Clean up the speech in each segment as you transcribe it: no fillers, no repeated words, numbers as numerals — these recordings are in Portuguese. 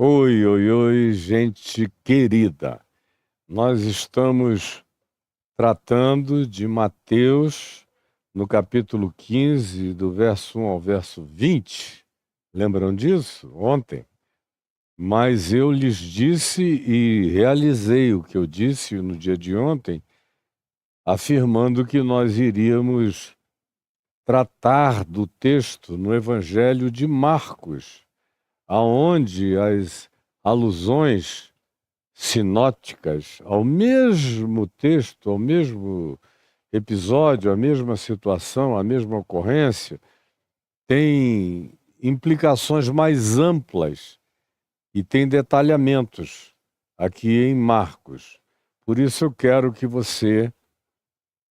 Oi, oi, oi, gente querida. Nós estamos tratando de Mateus no capítulo 15, do verso 1 ao verso 20. Lembram disso? Ontem. Mas eu lhes disse e realizei o que eu disse no dia de ontem, afirmando que nós iríamos tratar do texto no Evangelho de Marcos, aonde as alusões sinóticas ao mesmo texto, ao mesmo episódio, à mesma situação, à mesma ocorrência, têm implicações mais amplas e tem detalhamentos aqui em Marcos. Por isso eu quero que você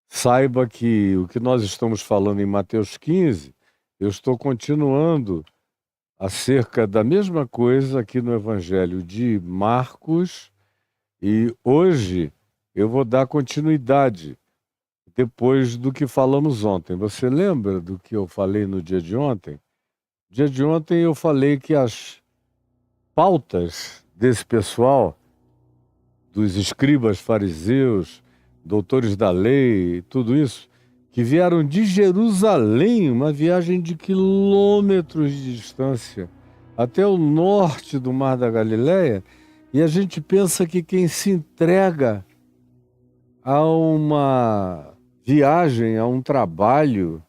saiba que o que nós estamos falando em Mateus 15, eu estou continuando acerca da mesma coisa aqui no Evangelho de Marcos, e hoje eu vou dar continuidade depois do que falamos ontem. Você lembra do que eu falei no dia de ontem? No dia de ontem eu falei que as pautas desse pessoal, dos escribas, fariseus, doutores da lei, tudo isso, que vieram de Jerusalém, uma viagem de quilômetros de distância, até o norte do Mar da Galileia, e a gente pensa que quem se entrega a uma viagem, a um trabalho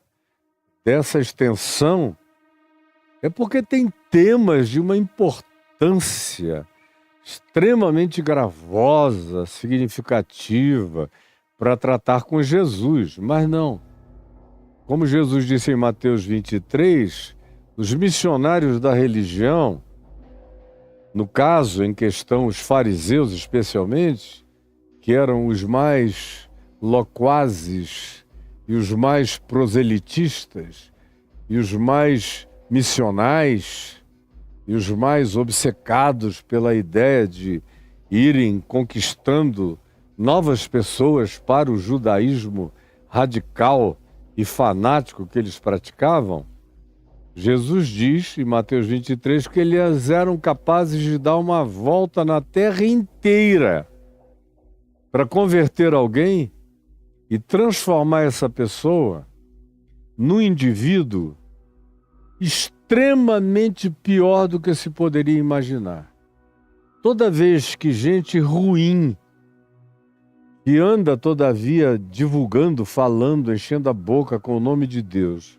dessa extensão, é porque tem temas de uma importância extremamente gravosa, significativa, para tratar com Jesus, mas não. Como Jesus disse em Mateus 23, os missionários da religião, no caso em questão os fariseus especialmente, que eram os mais loquazes e os mais proselitistas e os mais missionais e os mais obcecados pela ideia de irem conquistando novas pessoas para o judaísmo radical e fanático que eles praticavam, Jesus diz em Mateus 23 que eles eram capazes de dar uma volta na terra inteira para converter alguém e transformar essa pessoa num indivíduo extremamente pior do que se poderia imaginar. Toda vez que gente ruim, que anda todavia divulgando, falando, enchendo a boca com o nome de Deus,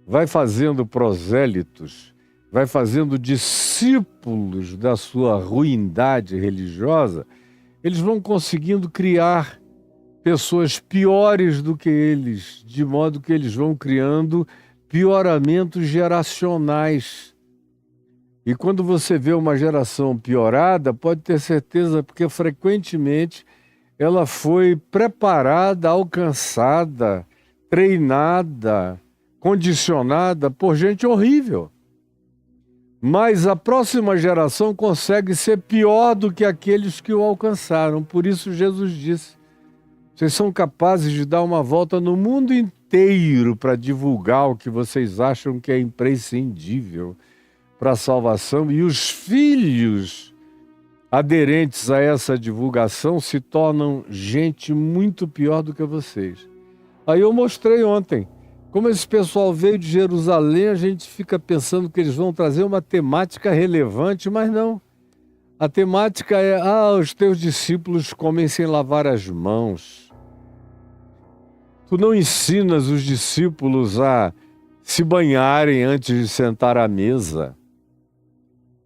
vai fazendo prosélitos, vai fazendo discípulos da sua ruindade religiosa, eles vão conseguindo criar pessoas piores do que eles, de modo que eles vão criando pioramentos geracionais. E quando você vê uma geração piorada, pode ter certeza, porque frequentemente ela foi preparada, alcançada, treinada, condicionada por gente horrível. Mas a próxima geração consegue ser pior do que aqueles que o alcançaram. Por isso Jesus disse, vocês são capazes de dar uma volta no mundo inteiro para divulgar o que vocês acham que é imprescindível para a salvação, e os filhos aderentes a essa divulgação se tornam gente muito pior do que vocês. Aí eu mostrei ontem, como esse pessoal veio de Jerusalém, a gente fica pensando que eles vão trazer uma temática relevante, mas não. A temática é, os teus discípulos comem sem lavar as mãos. Tu não ensinas os discípulos a se banharem antes de sentar à mesa,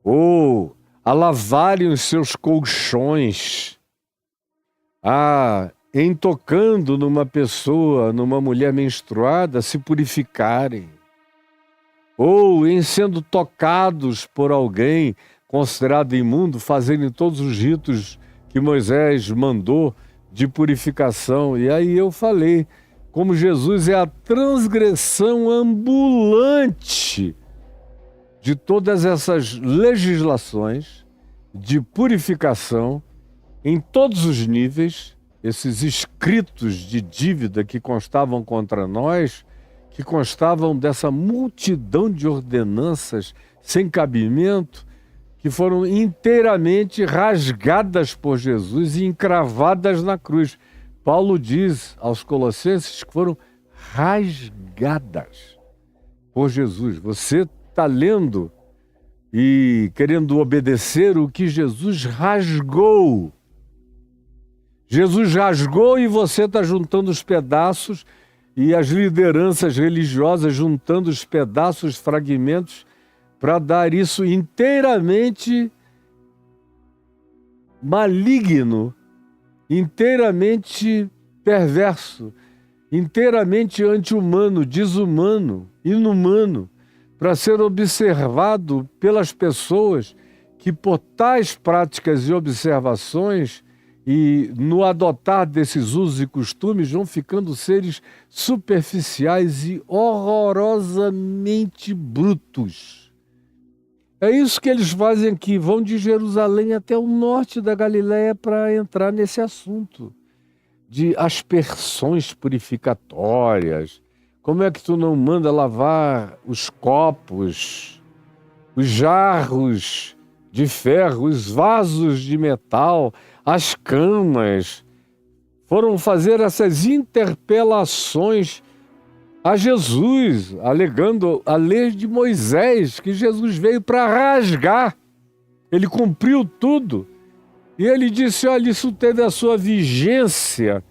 ou a lavarem os seus colchões, em tocando numa pessoa, numa mulher menstruada, se purificarem, ou em sendo tocados por alguém considerado imundo, fazerem todos os ritos que Moisés mandou de purificação. E aí eu falei, como Jesus é a transgressão ambulante de todas essas legislações de purificação em todos os níveis, esses escritos de dívida que constavam contra nós, que constavam dessa multidão de ordenanças sem cabimento, que foram inteiramente rasgadas por Jesus e encravadas na cruz. Paulo diz aos Colossenses que foram rasgadas por Jesus. Você está lendo e querendo obedecer o que Jesus rasgou. Jesus rasgou e você está juntando os pedaços, e as lideranças religiosas juntando os pedaços, fragmentos, para dar isso inteiramente maligno, inteiramente perverso, inteiramente anti-humano, desumano, inumano, para ser observado pelas pessoas que, por tais práticas e observações e no adotar desses usos e costumes, vão ficando seres superficiais e horrorosamente brutos. É isso que eles fazem aqui, vão de Jerusalém até o norte da Galileia para entrar nesse assunto de aspersões purificatórias. Como é que tu não manda lavar os copos, os jarros de ferro, os vasos de metal, as camas? Foram fazer essas interpelações a Jesus, alegando a lei de Moisés, que Jesus veio para rasgar. Ele cumpriu tudo. E ele disse, olha, isso teve a sua vigência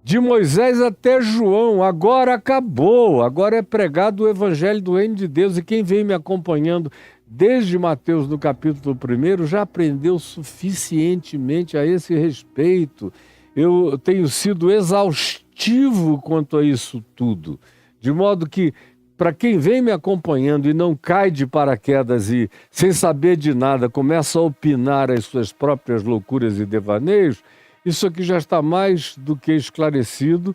de Moisés até João, agora acabou, agora é pregado o evangelho do reino de Deus. E quem vem me acompanhando desde Mateus no capítulo 1 já aprendeu suficientemente a esse respeito. Eu tenho sido exaustivo quanto a isso tudo, de modo que, para quem vem me acompanhando e não cai de paraquedas e, sem saber de nada, começa a opinar as suas próprias loucuras e devaneios, isso aqui já está mais do que esclarecido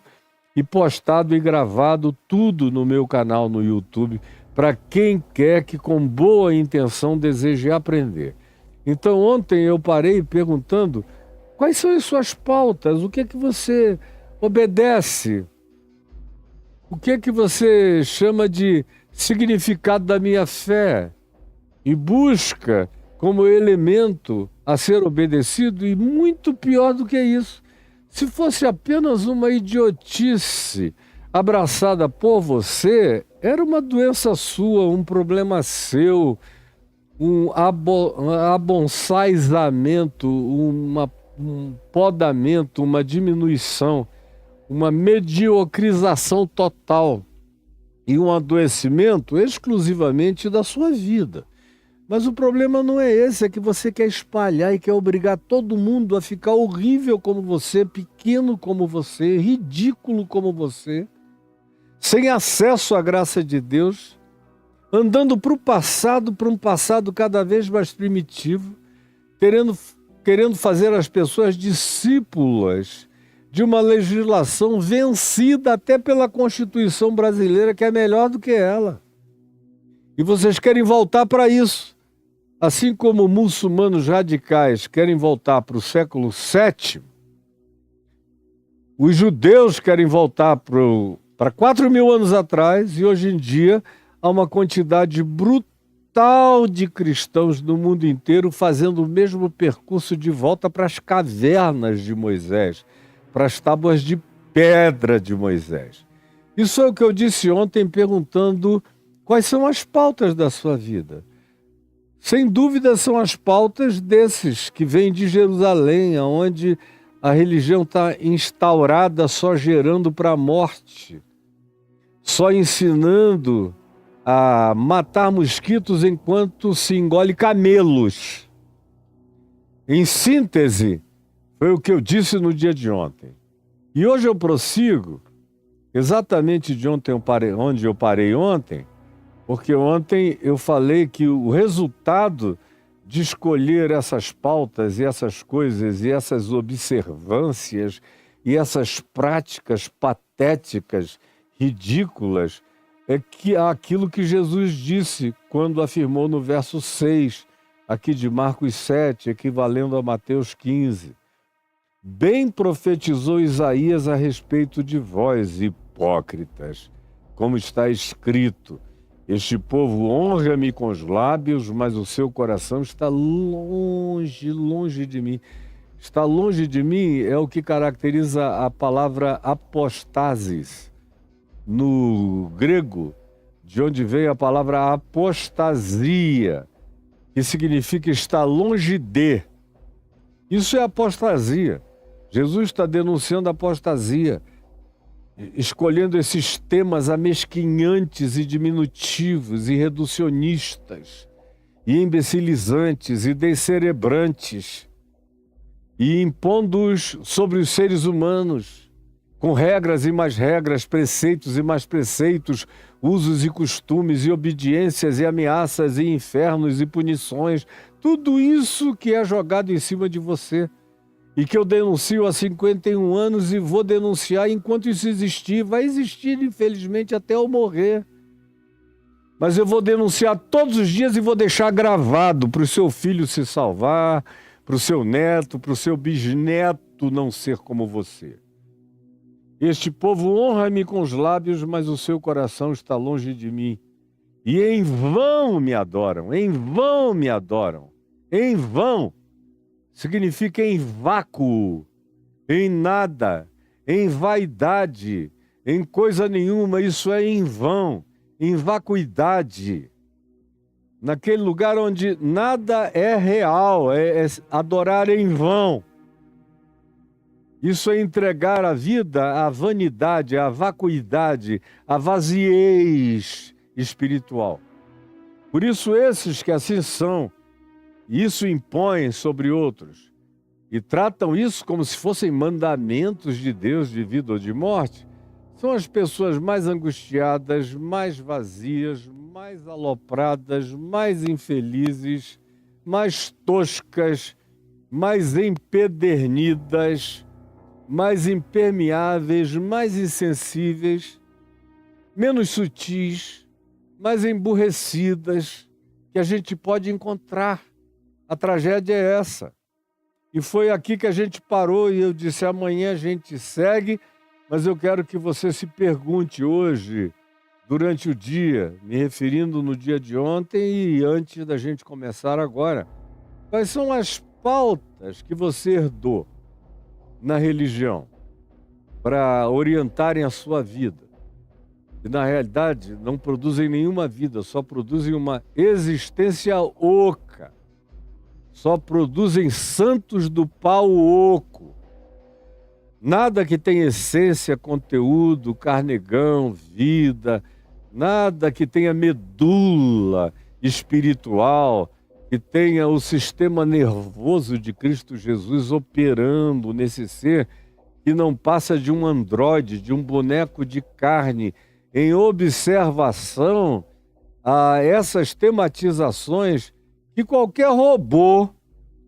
e postado e gravado tudo no meu canal no YouTube, para quem quer que com boa intenção deseje aprender. Então ontem eu parei perguntando quais são as suas pautas, o que é que você obedece, o que é que você chama de significado da minha fé e busca como elemento a ser obedecido. E muito pior do que isso, se fosse apenas uma idiotice abraçada por você, era uma doença sua, um problema seu, um abonsaizamento, um podamento, uma diminuição, uma mediocrização total e um adoecimento exclusivamente da sua vida. Mas o problema não é esse, é que você quer espalhar e quer obrigar todo mundo a ficar horrível como você, pequeno como você, ridículo como você, sem acesso à graça de Deus, andando para um passado cada vez mais primitivo, querendo fazer as pessoas discípulas de uma legislação vencida até pela Constituição brasileira, que é melhor do que ela. E vocês querem voltar para isso. Assim como muçulmanos radicais querem voltar para o século VII, os judeus querem voltar para 4.000 anos atrás, e hoje em dia há uma quantidade brutal de cristãos no mundo inteiro fazendo o mesmo percurso de volta para as cavernas de Moisés, para as tábuas de pedra de Moisés. Isso é o que eu disse ontem, perguntando quais são as pautas da sua vida. Sem dúvida são as pautas desses que vêm de Jerusalém, onde a religião está instaurada só gerando para a morte, só ensinando a matar mosquitos enquanto se engole camelos. Em síntese, foi o que eu disse no dia de ontem. E hoje eu prossigo exatamente de onde eu parei ontem, porque ontem eu falei que o resultado de escolher essas pautas e essas coisas e essas observâncias e essas práticas patéticas, ridículas, é que aquilo que Jesus disse quando afirmou no verso 6, aqui de Marcos 7, equivalendo a Mateus 15. Bem profetizou Isaías a respeito de vós, hipócritas, como está escrito: Este povo honra-me com os lábios, mas o seu coração está longe, longe de mim. Está longe de mim é o que caracteriza a palavra apostasis. No grego, de onde veio a palavra apostasia, que significa estar longe de. Isso é apostasia. Jesus está denunciando a apostasia, escolhendo esses temas amesquinhantes e diminutivos e reducionistas e imbecilizantes e descerebrantes e impondo-os sobre os seres humanos, com regras e mais regras, preceitos e mais preceitos, usos e costumes e obediências e ameaças e infernos e punições, tudo isso que é jogado em cima de você e que eu denuncio há 51 anos e vou denunciar enquanto isso existir. Vai existir, infelizmente, até eu morrer. Mas eu vou denunciar todos os dias e vou deixar gravado para o seu filho se salvar, para o seu neto, para o seu bisneto não ser como você. Este povo honra-me com os lábios, mas o seu coração está longe de mim. E em vão me adoram, em vão me adoram, em vão. Significa em vácuo, em nada, em vaidade, em coisa nenhuma. Isso é em vão, em vacuidade. Naquele lugar onde nada é real, é adorar em vão. Isso é entregar a vida à vanidade, à vacuidade, à vaziez espiritual. Por isso esses que assim são, isso impõem sobre outros e tratam isso como se fossem mandamentos de Deus de vida ou de morte, são as pessoas mais angustiadas, mais vazias, mais alopradas, mais infelizes, mais toscas, mais empedernidas, mais impermeáveis, mais insensíveis, menos sutis, mais emburrecidas que a gente pode encontrar. A tragédia é essa. E foi aqui que a gente parou e eu disse, amanhã a gente segue, mas eu quero que você se pergunte hoje, durante o dia, me referindo no dia de ontem e antes da gente começar agora, quais são as pautas que você herdou na religião para orientarem a sua vida? E na realidade não produzem nenhuma vida, só produzem uma existência oca. Só produzem santos do pau oco. Nada que tenha essência, conteúdo, carnegão, vida, nada que tenha medula espiritual, que tenha o sistema nervoso de Cristo Jesus operando nesse ser que não passa de um androide, de um boneco de carne, em observação a essas tematizações que qualquer robô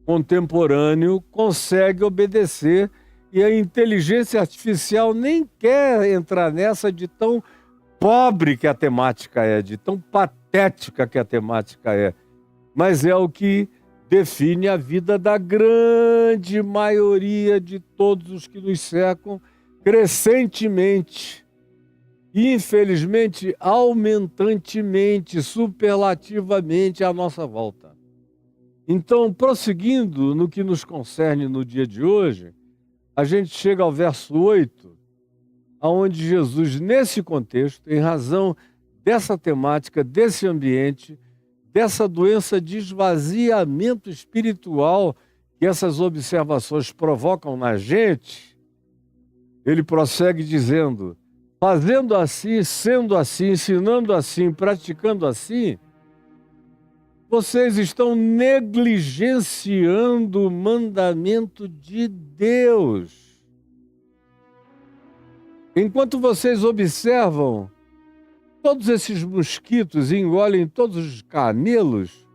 contemporâneo consegue obedecer e a inteligência artificial nem quer entrar nessa de tão pobre que a temática é, de tão patética que a temática é. Mas é o que define a vida da grande maioria de todos os que nos cercam crescentemente. Infelizmente, aumentantemente, superlativamente à nossa volta. Então, prosseguindo no que nos concerne no dia de hoje, a gente chega ao verso 8, onde Jesus, nesse contexto, em razão dessa temática, desse ambiente, dessa doença de esvaziamento espiritual que essas observações provocam na gente, ele prossegue dizendo: fazendo assim, sendo assim, ensinando assim, praticando assim, vocês estão negligenciando o mandamento de Deus. Enquanto vocês observam todos esses mosquitos e engolem todos os camelos,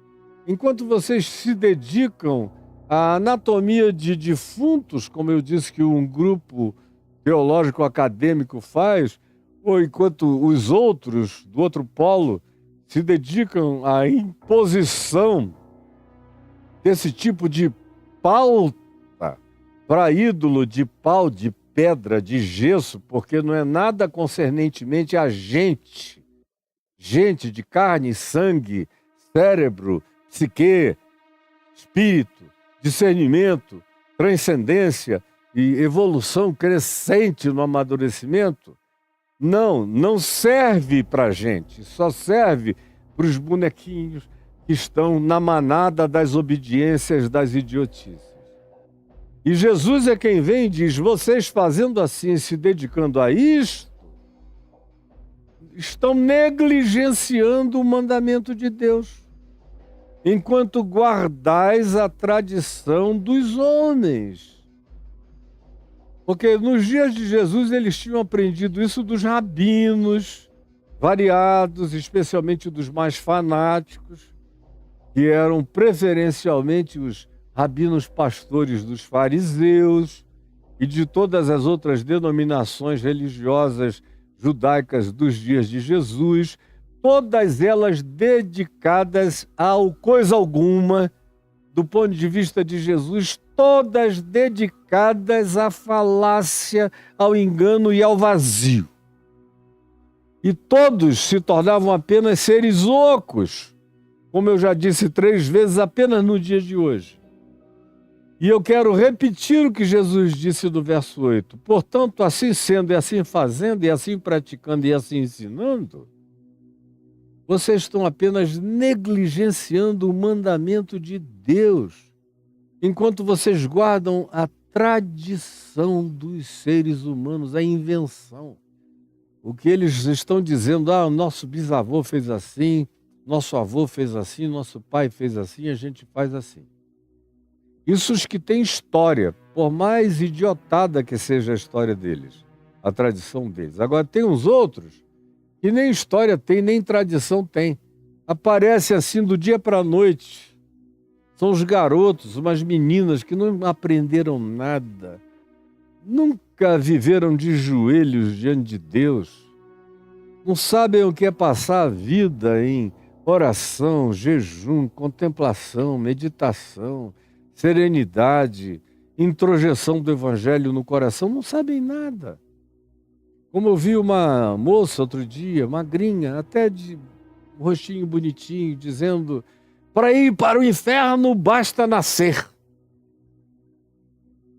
enquanto vocês se dedicam à anatomia de defuntos, como eu disse que um grupo teológico acadêmico faz, ou enquanto os outros do outro polo se dedicam à imposição desse tipo de pauta para ídolo de pau, de pedra, de gesso, porque não é nada concernentemente a gente, gente de carne, sangue, cérebro, psique, espírito, discernimento, transcendência e evolução crescente no amadurecimento, não serve para a gente, só serve para os bonequinhos que estão na manada das obediências, das idiotices. E Jesus é quem vem e diz: vocês fazendo assim, se dedicando a isto, estão negligenciando o mandamento de Deus, enquanto guardais a tradição dos homens. Porque nos dias de Jesus eles tinham aprendido isso dos rabinos variados, especialmente dos mais fanáticos, que eram preferencialmente os rabinos pastores dos fariseus e de todas as outras denominações religiosas judaicas dos dias de Jesus, todas elas dedicadas ao coisa alguma, do ponto de vista de Jesus, todas dedicadas à falácia, ao engano e ao vazio. E todos se tornavam apenas seres ocos, como eu já disse 3 vezes apenas no dia de hoje. E eu quero repetir o que Jesus disse no verso 8. Portanto, assim sendo, e assim fazendo, e assim praticando, e assim ensinando, vocês estão apenas negligenciando o mandamento de Deus, enquanto vocês guardam a tradição dos seres humanos, a invenção. O que eles estão dizendo: o nosso bisavô fez assim, nosso avô fez assim, nosso pai fez assim, a gente faz assim. Isso os que têm história, por mais idiotada que seja a história deles, a tradição deles. Agora tem uns outros que nem história tem, nem tradição tem. Aparece assim do dia para a noite. São os garotos, umas meninas que não aprenderam nada, nunca viveram de joelhos diante de Deus, não sabem o que é passar a vida em oração, jejum, contemplação, meditação, serenidade, introjeção do Evangelho no coração, não sabem nada. Como eu vi uma moça outro dia, magrinha, até de um rostinho bonitinho, dizendo: para ir para o inferno basta nascer.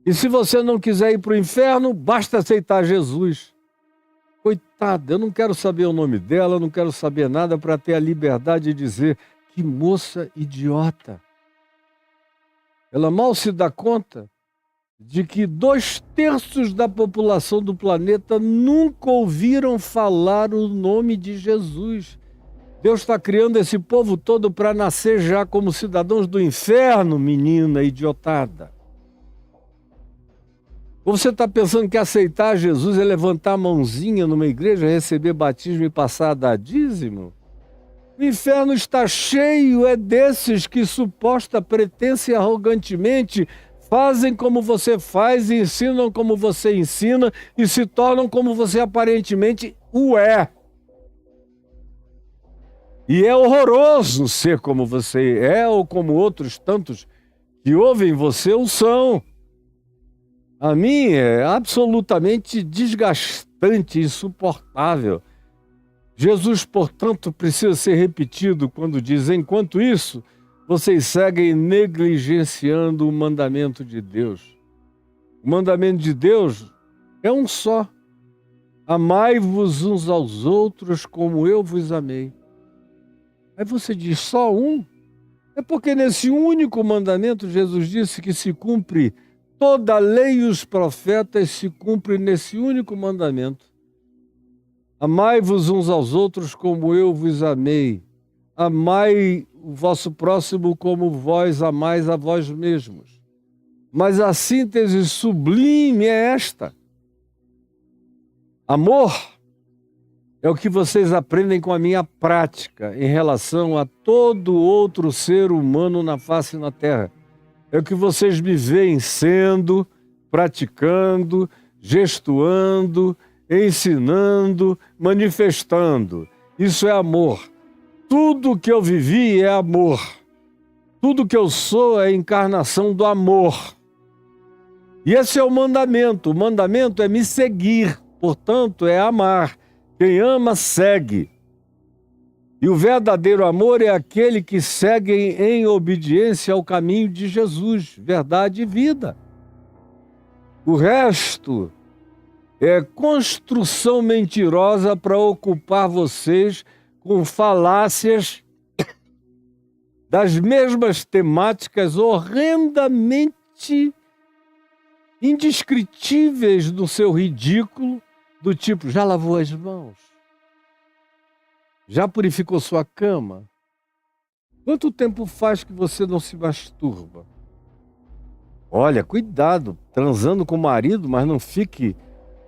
E se você não quiser ir para o inferno, basta aceitar Jesus. Coitada, eu não quero saber o nome dela, não quero saber nada para ter a liberdade de dizer: que moça idiota. Ela mal se dá conta de que 2/3 da população do planeta nunca ouviram falar o nome de Jesus. Deus está criando esse povo todo para nascer já como cidadãos do inferno, menina idiotada. Ou você está pensando que aceitar Jesus é levantar a mãozinha numa igreja, receber batismo e passar a dar dízimo? O inferno está cheio, é desses que suposta, pretensa e arrogantemente fazem como você faz, ensinam como você ensina e se tornam como você aparentemente o é. E é horroroso ser como você é ou como outros tantos que ouvem você o são. A mim é absolutamente desgastante e insuportável. Jesus, portanto, precisa ser repetido quando diz: enquanto isso, vocês seguem negligenciando o mandamento de Deus. O mandamento de Deus é um só: amai-vos uns aos outros como eu vos amei. Aí você diz: só um? É porque nesse único mandamento Jesus disse que se cumpre toda a lei e os profetas, se cumpre nesse único mandamento. Amai-vos uns aos outros como eu vos amei. Amai o vosso próximo como vós amais a vós mesmos. Mas a síntese sublime é esta: amor é o que vocês aprendem com a minha prática em relação a todo outro ser humano na face da terra. É o que vocês me veem sendo, praticando, gestuando, ensinando, manifestando. Isso é amor. Tudo que eu vivi é amor. Tudo que eu sou é a encarnação do amor. E esse é o mandamento. O mandamento é me seguir, portanto, é amar. Quem ama, segue. E o verdadeiro amor é aquele que segue em obediência ao caminho de Jesus, verdade e vida. O resto é construção mentirosa para ocupar vocês com falácias das mesmas temáticas horrendamente indescritíveis do seu ridículo, do tipo, já lavou as mãos? Já purificou sua cama? Quanto tempo faz que você não se masturba? Olha, cuidado, transando com o marido, mas não fique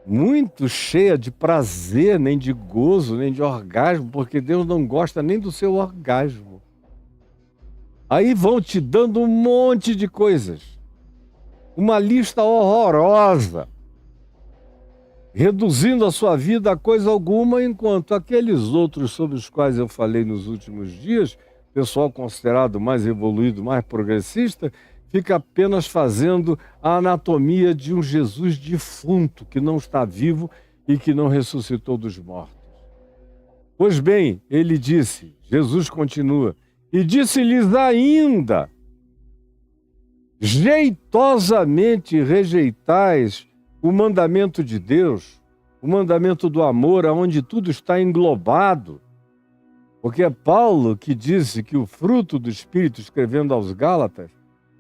muito cheia de prazer, nem de gozo, nem de orgasmo, porque Deus não gosta nem do seu orgasmo. Aí vão te dando um monte de coisas. Uma lista horrorosa, reduzindo a sua vida a coisa alguma, enquanto aqueles outros sobre os quais eu falei nos últimos dias, pessoal considerado mais evoluído, mais progressista, fica apenas fazendo a anatomia de um Jesus defunto, que não está vivo e que não ressuscitou dos mortos. Pois bem, ele disse, Jesus continua, e disse-lhes ainda, jeitosamente rejeitais o mandamento de Deus, o mandamento do amor, onde tudo está englobado. Porque é Paulo que disse que o fruto do Espírito, escrevendo aos Gálatas,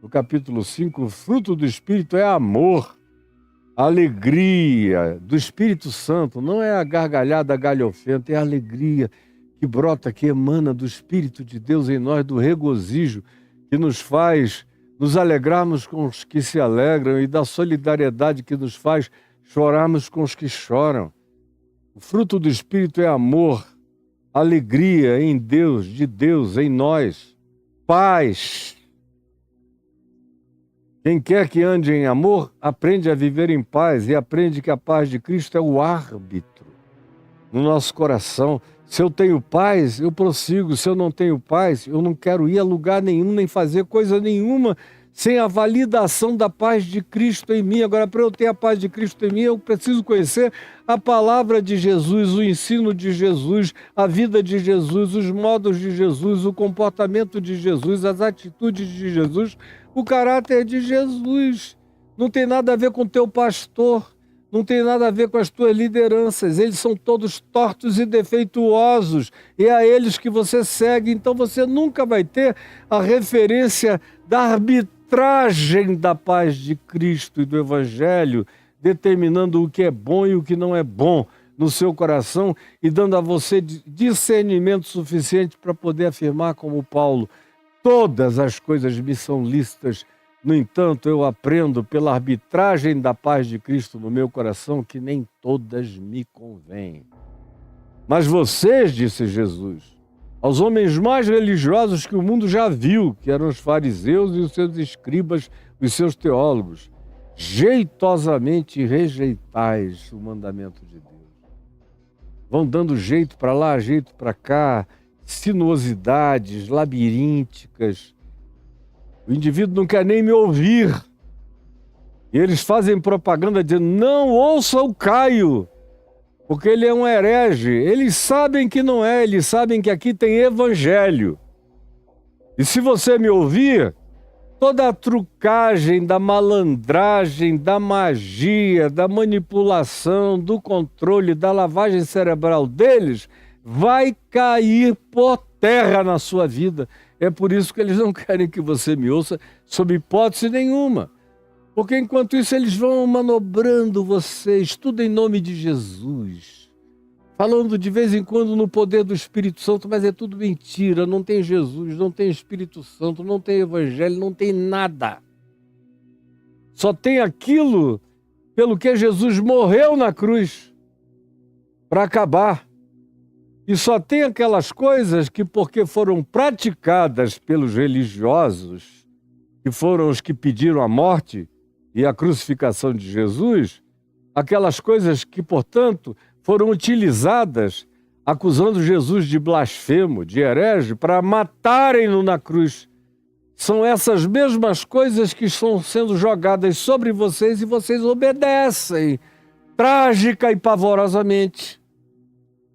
no capítulo 5, o fruto do Espírito é amor, alegria do Espírito Santo, não é a gargalhada galhofenta, é a alegria que brota, que emana do Espírito de Deus em nós, do regozijo que nos faz nos alegrarmos com os que se alegram e da solidariedade que nos faz chorarmos com os que choram. O fruto do Espírito é amor, alegria em Deus, de Deus, em nós, paz. Quem quer que ande em amor, aprende a viver em paz e aprende que a paz de Cristo é o árbitro no nosso coração. Se eu tenho paz, eu prossigo. Se eu não tenho paz, eu não quero ir a lugar nenhum, nem fazer coisa nenhuma sem a validação da paz de Cristo em mim. Agora, para eu ter a paz de Cristo em mim, eu preciso conhecer a palavra de Jesus, o ensino de Jesus, a vida de Jesus, os modos de Jesus, o comportamento de Jesus, as atitudes de Jesus, o caráter de Jesus. Não tem nada a ver com o teu pastor, não tem nada a ver com as tuas lideranças. Eles são todos tortos e defeituosos. E é a eles que você segue. Então você nunca vai ter a referência da arbitragem da paz de Cristo e do Evangelho, determinando o que é bom e o que não é bom no seu coração e dando a você discernimento suficiente para poder afirmar como Paulo, todas as coisas me são lícitas. No entanto, eu aprendo pela arbitragem da paz de Cristo no meu coração que nem todas me convêm. Mas vocês, disse Jesus, aos homens mais religiosos que o mundo já viu, que eram os fariseus e os seus escribas, os seus teólogos, jeitosamente rejeitais o mandamento de Deus. Vão dando jeito para lá, jeito para cá, sinuosidades labirínticas. O indivíduo não quer nem me ouvir. E eles fazem propaganda dizendo, não ouça o Caio, porque ele é um herege. Eles sabem que não é, eles sabem que aqui tem evangelho. E se você me ouvir, toda a trucagem, da malandragem, da magia, da manipulação, do controle, da lavagem cerebral deles, vai cair por terra na sua vida. É por isso que eles não querem que você me ouça, sob hipótese nenhuma. Porque enquanto isso eles vão manobrando vocês, tudo em nome de Jesus. Falando de vez em quando no poder do Espírito Santo, mas é tudo mentira. Não tem Jesus, não tem Espírito Santo, não tem Evangelho, não tem nada. Só tem aquilo pelo que Jesus morreu na cruz para acabar. E só tem aquelas coisas que, porque foram praticadas pelos religiosos, que foram os que pediram a morte e a crucificação de Jesus, aquelas coisas que, portanto, foram utilizadas acusando Jesus de blasfemo, de herege, para matarem-no na cruz. São essas mesmas coisas que estão sendo jogadas sobre vocês e vocês obedecem, trágica e pavorosamente.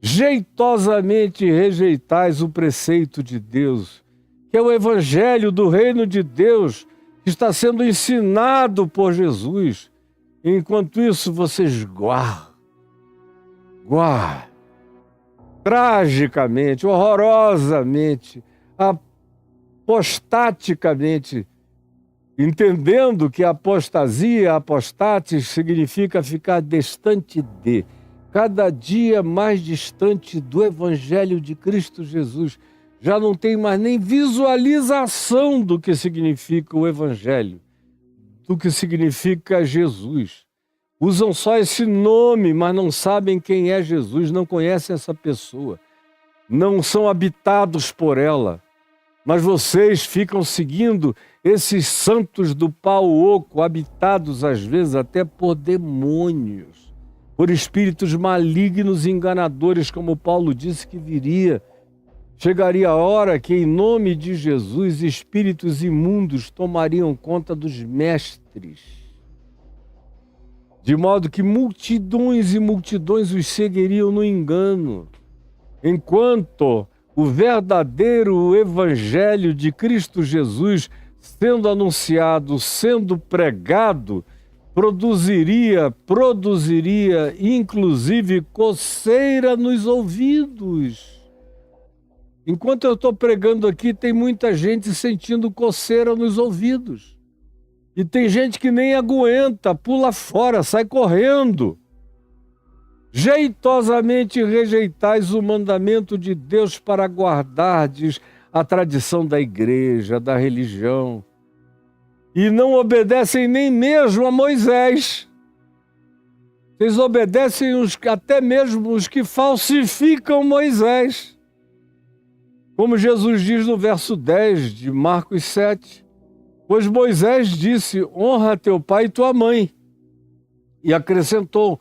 jeitosamente rejeitais o preceito de Deus, que é o evangelho do reino de Deus, que está sendo ensinado por Jesus. Enquanto isso, vocês tragicamente, horrorosamente, apostaticamente, entendendo que apostasia, apostates, significa ficar distante de, cada dia mais distante do Evangelho de Cristo Jesus. Já não tem mais nem visualização do que significa o Evangelho, do que significa Jesus. Usam só esse nome, mas não sabem quem é Jesus, não conhecem essa pessoa, não são habitados por ela. Mas vocês ficam seguindo esses santos do pau oco, habitados às vezes até por demônios, por espíritos malignos e enganadores, como Paulo disse que viria. Chegaria a hora que, em nome de Jesus, espíritos imundos tomariam conta dos mestres, de modo que multidões e multidões os seguiriam no engano, enquanto o verdadeiro evangelho de Cristo Jesus, sendo anunciado, sendo pregado, produziria inclusive coceira nos ouvidos. Enquanto eu estou pregando aqui, tem muita gente sentindo coceira nos ouvidos. E tem gente que nem aguenta, pula fora, sai correndo. Jeitosamente rejeitais o mandamento de Deus para guardardes a tradição da igreja, da religião, e não obedecem nem mesmo a Moisés. Vocês obedecem até mesmo os que falsificam Moisés. Como Jesus diz no verso 10 de Marcos 7, pois Moisés disse, honra teu pai e tua mãe, e acrescentou,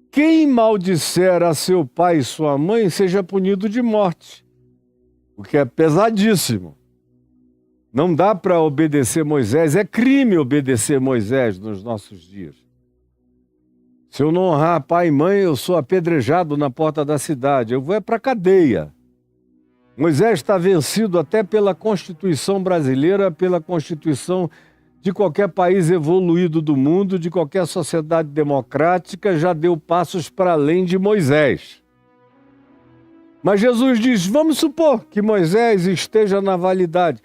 quem maldisser a seu pai e sua mãe seja punido de morte, o que é pesadíssimo. Não dá para obedecer Moisés, é crime obedecer Moisés nos nossos dias. Se eu não honrar pai e mãe, eu sou apedrejado na porta da cidade, eu vou para a cadeia. Moisés está vencido até pela Constituição brasileira, pela Constituição de qualquer país evoluído do mundo, de qualquer sociedade democrática, já deu passos para além de Moisés. Mas Jesus diz, vamos supor que Moisés esteja na validade.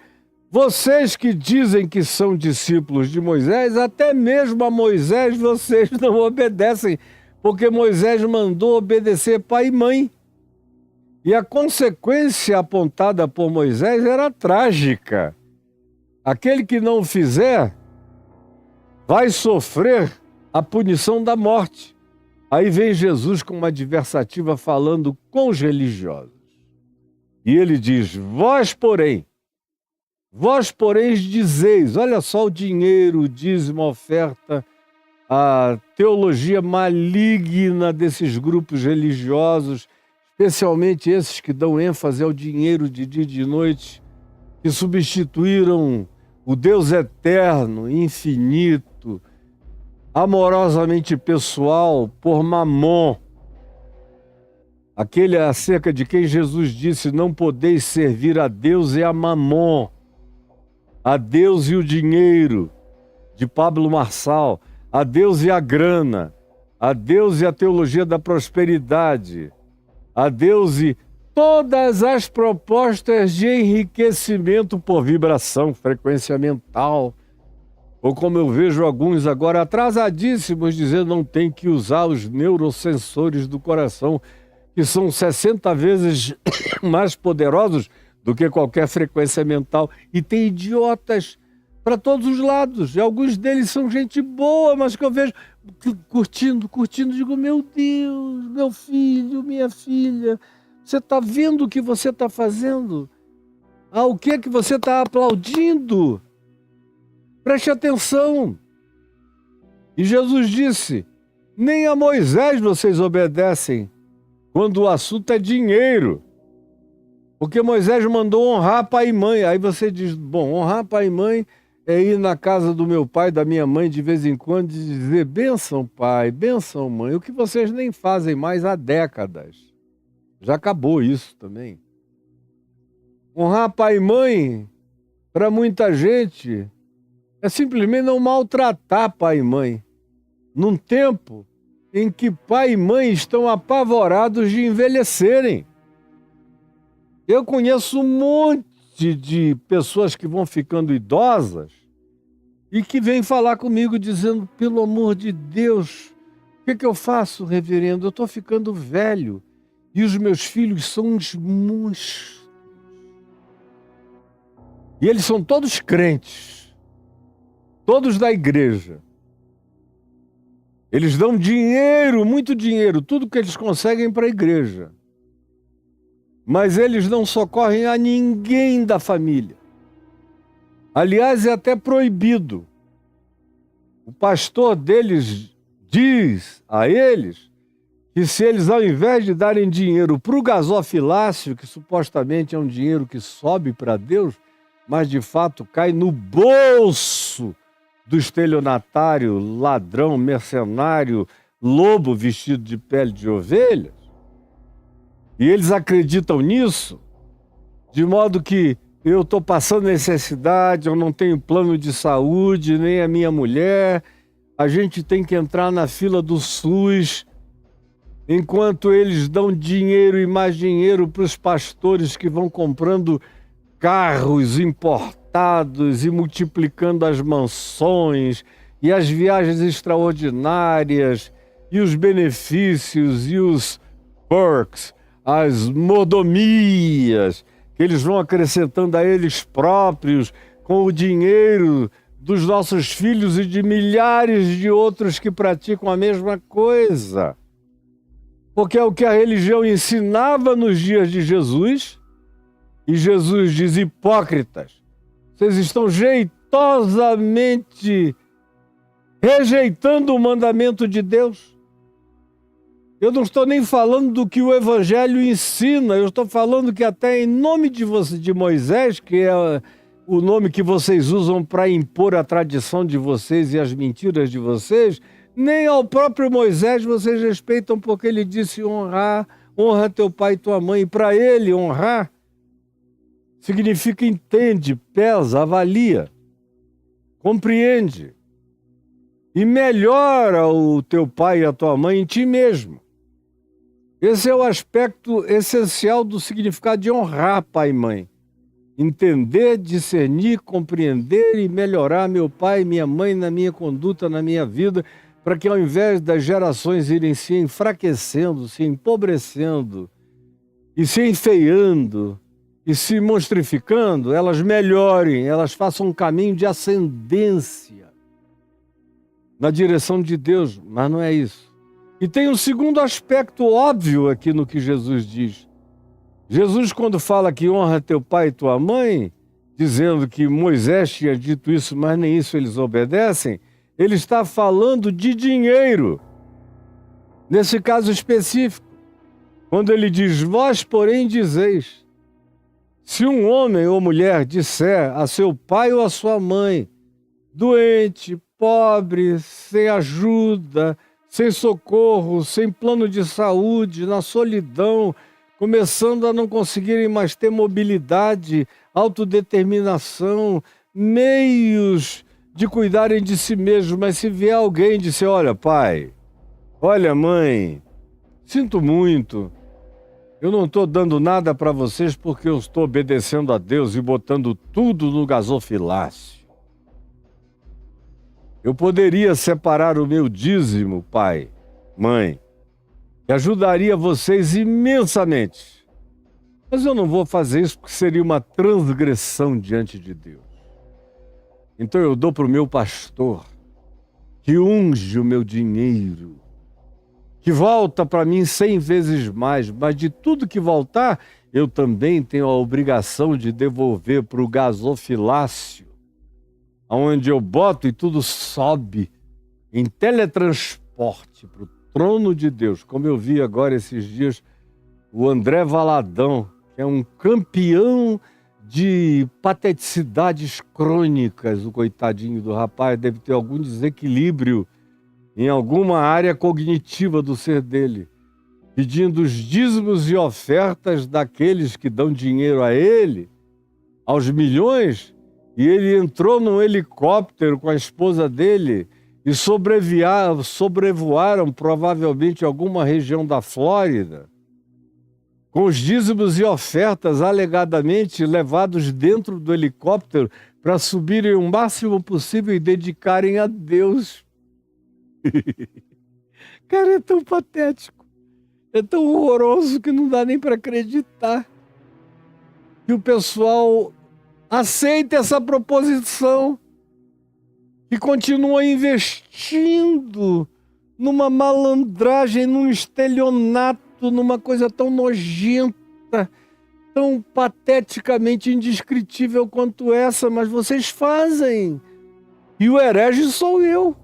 Vocês que dizem que são discípulos de Moisés, até mesmo a Moisés vocês não obedecem, porque Moisés mandou obedecer pai e mãe. E a consequência apontada por Moisés era trágica. Aquele que não fizer vai sofrer a punição da morte. Aí vem Jesus com uma adversativa falando com os religiosos. E ele diz, vós porém dizeis, olha só o dinheiro, o dízimo, a oferta, a teologia maligna desses grupos religiosos, especialmente esses que dão ênfase ao dinheiro de dia e de noite, que substituíram o Deus eterno, infinito, amorosamente pessoal, por Mamon. Aquele acerca de quem Jesus disse, não podeis servir a Deus e a Mamon, a Deus e o dinheiro, de Pablo Marçal, a Deus e a grana, a Deus e a teologia da prosperidade, a Deus e todas as propostas de enriquecimento por vibração, frequência mental, ou como eu vejo alguns agora atrasadíssimos dizendo não tem que usar os neurosensores do coração, que são 60 vezes mais poderosos do que qualquer frequência mental. E tem idiotas para todos os lados. E alguns deles são gente boa, mas que eu vejo curtindo, digo, meu Deus, meu filho, minha filha, você está vendo o que você está fazendo? O que é que você está aplaudindo? Preste atenção. E Jesus disse, nem a Moisés vocês obedecem, quando o assunto é dinheiro. Porque Moisés mandou honrar pai e mãe. Aí você diz, bom, honrar pai e mãe é ir na casa do meu pai, da minha mãe, de vez em quando, e dizer, bênção pai, bênção mãe, o que vocês nem fazem mais há décadas. Já acabou isso também. Honrar pai e mãe, para muita gente, é simplesmente não maltratar pai e mãe. Num tempo em que pai e mãe estão apavorados de envelhecerem. Eu conheço um monte de pessoas que vão ficando idosas e que vêm falar comigo dizendo, pelo amor de Deus, o que eu faço, reverendo? Eu estou ficando velho e os meus filhos são uns monstros. E eles são todos crentes, todos da igreja. Eles dão dinheiro, muito dinheiro, tudo que eles conseguem para a igreja. Mas eles não socorrem a ninguém da família. Aliás, é até proibido. O pastor deles diz a eles que se eles, ao invés de darem dinheiro para o gasofilácio, que supostamente é um dinheiro que sobe para Deus, mas de fato cai no bolso do estelionatário, ladrão, mercenário, lobo vestido de pele de ovelhas, e eles acreditam nisso, de modo que eu estou passando necessidade, eu não tenho plano de saúde, nem a minha mulher, a gente tem que entrar na fila do SUS, enquanto eles dão dinheiro e mais dinheiro para os pastores que vão comprando carros importados e multiplicando as mansões e as viagens extraordinárias e os benefícios e os perks, as mordomias que eles vão acrescentando a eles próprios com o dinheiro dos nossos filhos e de milhares de outros que praticam a mesma coisa. Porque é o que a religião ensinava nos dias de Jesus. E Jesus diz, hipócritas, vocês estão jeitosamente rejeitando o mandamento de Deus. Eu não estou nem falando do que o Evangelho ensina, eu estou falando que até em nome de Moisés, que é o nome que vocês usam para impor a tradição de vocês e as mentiras de vocês, nem ao próprio Moisés vocês respeitam, porque ele disse honra teu pai e tua mãe. E para ele honrar significa entende, pesa, avalia, compreende e melhora o teu pai e a tua mãe em ti mesmo. Esse é o aspecto essencial do significado de honrar pai e mãe. Entender, discernir, compreender e melhorar meu pai e minha mãe na minha conduta, na minha vida, para que ao invés das gerações irem se enfraquecendo, se empobrecendo e se enfeiando, e se monstrificando, elas melhorem, elas façam um caminho de ascendência na direção de Deus, mas não é isso. E tem um segundo aspecto óbvio aqui no que Jesus diz. Jesus, quando fala que honra teu pai e tua mãe, dizendo que Moisés tinha dito isso, mas nem isso eles obedecem, ele está falando de dinheiro. Nesse caso específico, quando ele diz, vós, porém, dizeis, se um homem ou mulher disser a seu pai ou a sua mãe, doente, pobre, sem ajuda, sem socorro, sem plano de saúde, na solidão, começando a não conseguirem mais ter mobilidade, autodeterminação, meios de cuidarem de si mesmos, mas se vier alguém e disser, olha pai, olha mãe, sinto muito, eu não estou dando nada para vocês porque eu estou obedecendo a Deus e botando tudo no gasofilácio. Eu poderia separar o meu dízimo, pai, mãe, que ajudaria vocês imensamente. Mas eu não vou fazer isso porque seria uma transgressão diante de Deus. Então eu dou para o meu pastor, que unge o meu dinheiro, que volta para mim 100 vezes mais, mas de tudo que voltar, eu também tenho a obrigação de devolver para o gasofilácio, onde eu boto e tudo sobe em teletransporte para o trono de Deus. Como eu vi agora esses dias, o André Valadão, que é um campeão de pateticidades crônicas, o coitadinho do rapaz deve ter algum desequilíbrio em alguma área cognitiva do ser dele. pedindo os dízimos e ofertas daqueles que dão dinheiro a ele, aos milhões, e ele entrou num helicóptero com a esposa dele e sobrevoaram provavelmente alguma região da Flórida, com os dízimos e ofertas alegadamente levados dentro do helicóptero para subirem o máximo possível e dedicarem a Deus. Cara, é tão patético, é tão horroroso que não dá nem para acreditar que o pessoal aceita essa proposição e continua investindo numa malandragem, num estelionato, numa coisa tão nojenta, tão pateticamente indescritível quanto essa, mas vocês fazem. E o herege sou eu.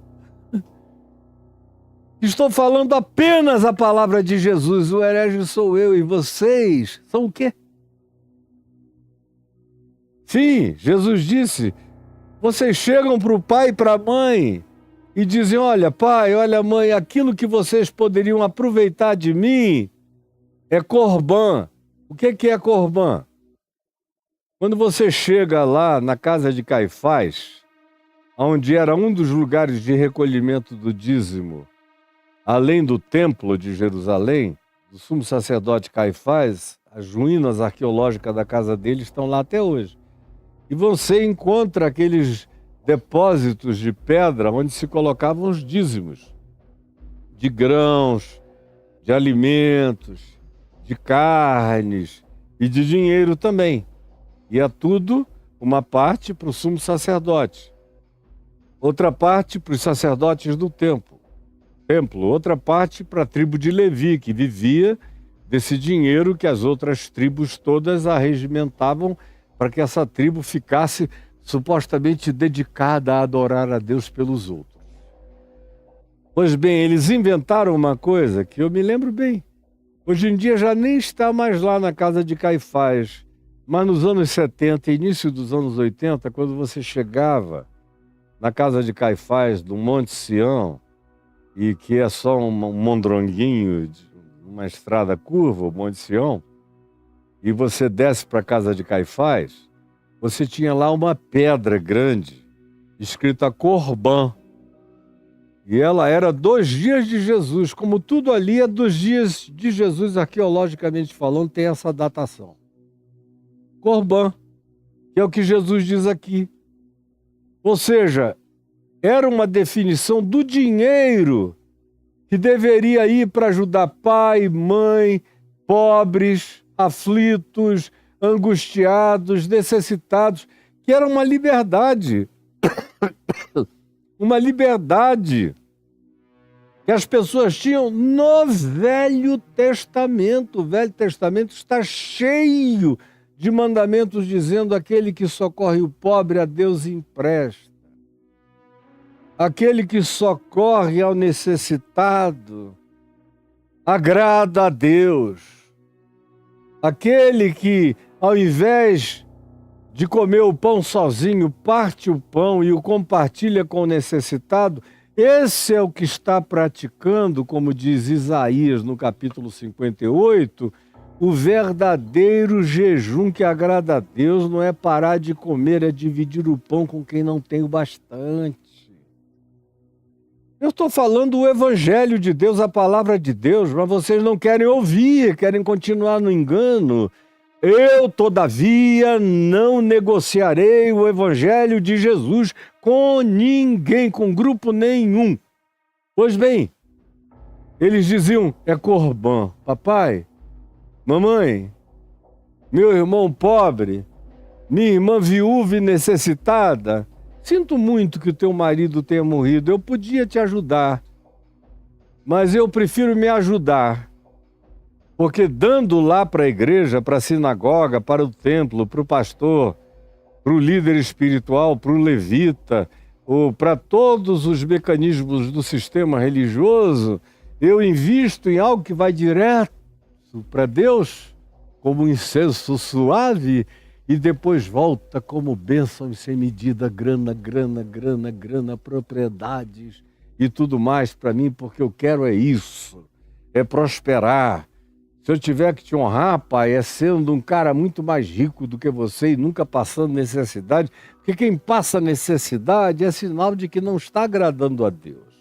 Estou falando apenas a palavra de Jesus, o herege sou eu, e vocês são o quê? Sim, Jesus disse, vocês chegam para o pai e para a mãe e dizem, olha pai, olha mãe, aquilo que vocês poderiam aproveitar de mim é corbã. O que é corbã? Quando você chega lá na casa de Caifás, onde era um dos lugares de recolhimento do dízimo, além do templo de Jerusalém, do sumo sacerdote Caifás, as ruínas arqueológicas da casa dele estão lá até hoje. E você encontra aqueles depósitos de pedra onde se colocavam os dízimos de grãos, de alimentos, de carnes e de dinheiro também. E é tudo uma parte para o sumo sacerdote, outra parte para os sacerdotes do templo, outra parte para a tribo de Levi, que vivia desse dinheiro que as outras tribos todas arregimentavam para que essa tribo ficasse supostamente dedicada a adorar a Deus pelos outros. Pois bem, eles inventaram uma coisa que eu me lembro bem. Hoje em dia já nem está mais lá na casa de Caifás, mas nos anos 70, início dos anos 80, quando você chegava na casa de Caifás, do Monte Sião, e que é só um mondronguinho, uma estrada curva, o Monte Sião, e você desce para a casa de Caifás, você tinha lá uma pedra grande, escrita Corbã. E ela era 2 dias de Jesus, como tudo ali é 2 dias de Jesus, arqueologicamente falando, tem essa datação. Corbã, que é o que Jesus diz aqui. Ou seja, era uma definição do dinheiro que deveria ir para ajudar pai, mãe, pobres, aflitos, angustiados, necessitados, que era uma liberdade. Uma liberdade que as pessoas tinham no Velho Testamento. O Velho Testamento está cheio de mandamentos dizendo aquele que socorre o pobre a Deus empresta. Aquele que socorre ao necessitado agrada a Deus. Aquele que, ao invés de comer o pão sozinho, parte o pão e o compartilha com o necessitado, esse é o que está praticando, como diz Isaías no capítulo 58, o verdadeiro jejum que agrada a Deus não é parar de comer, é dividir o pão com quem não tem o bastante. Eu estou falando o evangelho de Deus, a palavra de Deus, mas vocês não querem ouvir, querem continuar no engano. Eu, todavia, não negociarei o evangelho de Jesus com ninguém, com grupo nenhum. Pois bem, eles diziam, é corbã. Papai, mamãe, meu irmão pobre, minha irmã viúva e necessitada, sinto muito que o teu marido tenha morrido, eu podia te ajudar, mas eu prefiro me ajudar. Porque dando lá para a igreja, para a sinagoga, para o templo, para o pastor, para o líder espiritual, para o levita, ou para todos os mecanismos do sistema religioso, eu invisto em algo que vai direto para Deus, como um incenso suave, e depois volta como bênção sem medida, grana, propriedades e tudo mais para mim, porque eu quero é isso. é prosperar. Se eu tiver que te honrar, pai, é sendo um cara muito mais rico do que você e nunca passando necessidade, porque quem passa necessidade é sinal de que não está agradando a Deus.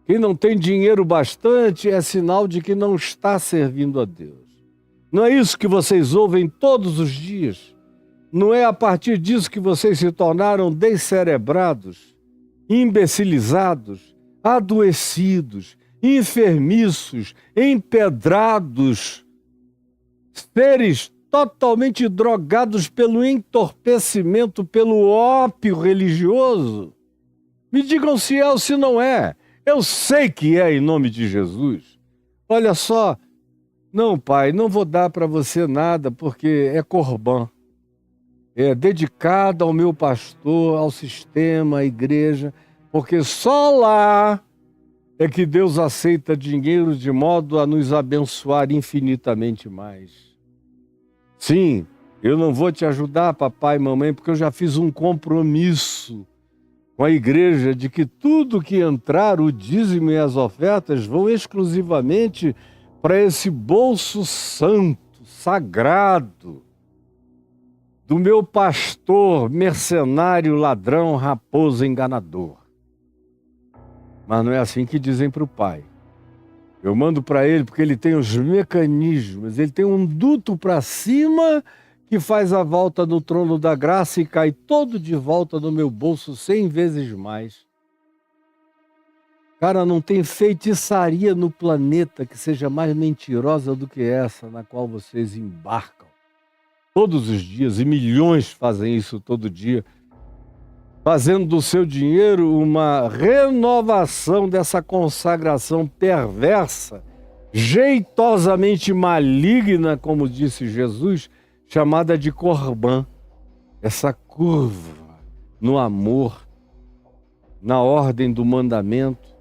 Quem não tem dinheiro bastante é sinal de que não está servindo a Deus. Não é isso que vocês ouvem todos os dias? Não é a partir disso que vocês se tornaram descerebrados, imbecilizados, adoecidos, enfermiços, empedrados, seres totalmente drogados pelo entorpecimento, pelo ópio religioso? Me digam se é ou se não é. Eu sei que é, em nome de Jesus. Olha só, não, pai, não vou dar para você nada porque é corbã. É dedicado ao meu pastor, ao sistema, à igreja, porque só lá é que Deus aceita dinheiro de modo a nos abençoar infinitamente mais. Sim, eu não vou te ajudar, papai e mamãe, porque eu já fiz um compromisso com a igreja de que tudo que entrar, o dízimo e as ofertas, vão exclusivamente para esse bolso santo, sagrado, do meu pastor, mercenário, ladrão, raposo, enganador. Mas não é assim que dizem para o pai. Eu mando para ele porque ele tem os mecanismos, ele tem um duto para cima que faz a volta no trono da graça e cai todo de volta no meu bolso 100 vezes mais. Cara, não tem feitiçaria no planeta que seja mais mentirosa do que essa na qual vocês embarcam todos os dias, e milhões fazem isso todo dia, fazendo do seu dinheiro uma renovação dessa consagração perversa, jeitosamente maligna, como disse Jesus, chamada de corbã. Essa curva no amor, na ordem do mandamento.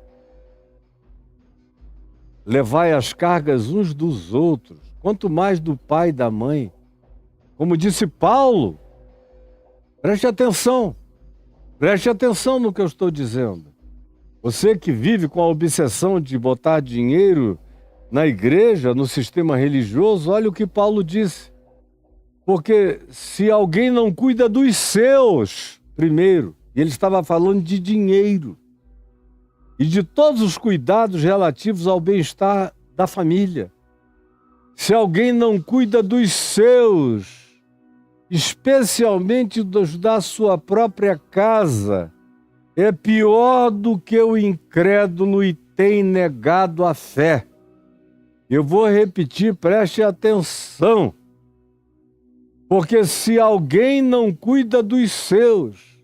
Levai as cargas uns dos outros, quanto mais do pai e da mãe. Como disse Paulo, preste atenção no que eu estou dizendo. Você que vive com a obsessão de botar dinheiro na igreja, no sistema religioso, olha o que Paulo disse. Porque se alguém não cuida dos seus, primeiro, e ele estava falando de dinheiro, e de todos os cuidados relativos ao bem-estar da família. Se alguém não cuida dos seus, especialmente dos da sua própria casa, é pior do que o incrédulo e tem negado a fé. Eu vou repetir, preste atenção. Porque se alguém não cuida dos seus,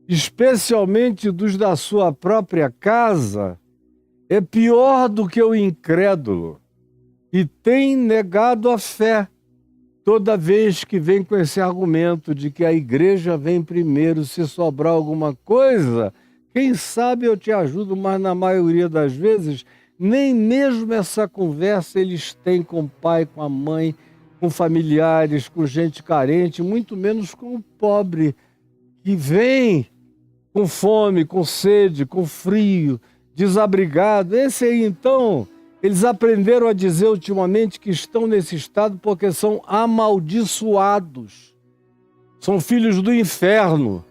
especialmente dos da sua própria casa, é pior do que o incrédulo e tem negado a fé. Toda vez que vem com esse argumento de que a igreja vem primeiro, se sobrar alguma coisa, quem sabe eu te ajudo, mas na maioria das vezes, nem mesmo essa conversa eles têm com o pai, com a mãe, com familiares, com gente carente, muito menos com o pobre, que vem com fome, com sede, com frio, desabrigado. Esse aí, então, eles aprenderam a dizer ultimamente que estão nesse estado porque são amaldiçoados. São filhos do inferno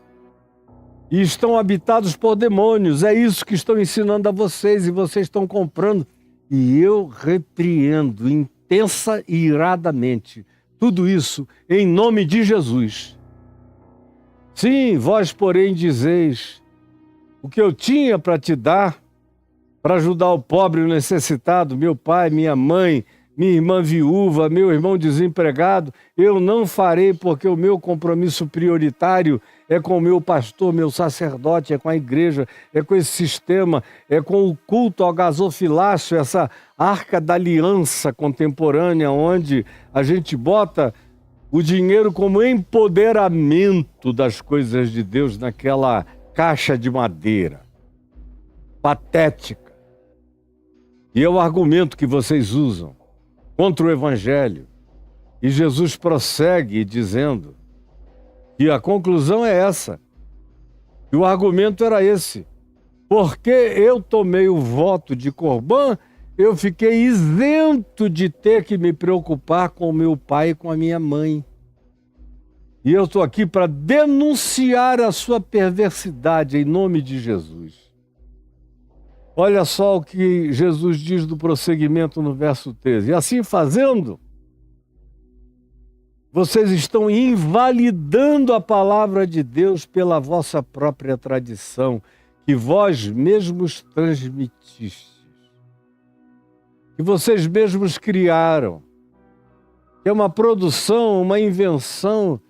e estão habitados por demônios. É isso que estão ensinando a vocês e vocês estão comprando. E eu repreendo intensa e iradamente tudo isso em nome de Jesus. Sim, vós, porém, dizeis, o que eu tinha para te dar, para ajudar o pobre e o necessitado, meu pai, minha mãe, minha irmã viúva, meu irmão desempregado, eu não farei, porque o meu compromisso prioritário é com o meu pastor, meu sacerdote, é com a igreja, é com esse sistema, é com o culto ao gasofilácio, essa arca da aliança contemporânea, onde a gente bota o dinheiro como empoderamento das coisas de Deus naquela caixa de madeira patética. E é o argumento que vocês usam contra o Evangelho. E Jesus prossegue dizendo que a conclusão é essa. E o argumento era esse. Porque eu tomei o voto de Corbã, eu fiquei isento de ter que me preocupar com o meu pai e com a minha mãe. E eu estou aqui para denunciar a sua perversidade em nome de Jesus. Olha só o que Jesus diz do prosseguimento no verso 13. E assim fazendo, vocês estão invalidando a palavra de Deus pela vossa própria tradição, que vós mesmos transmitistes, que vocês mesmos criaram, que é uma produção, uma invenção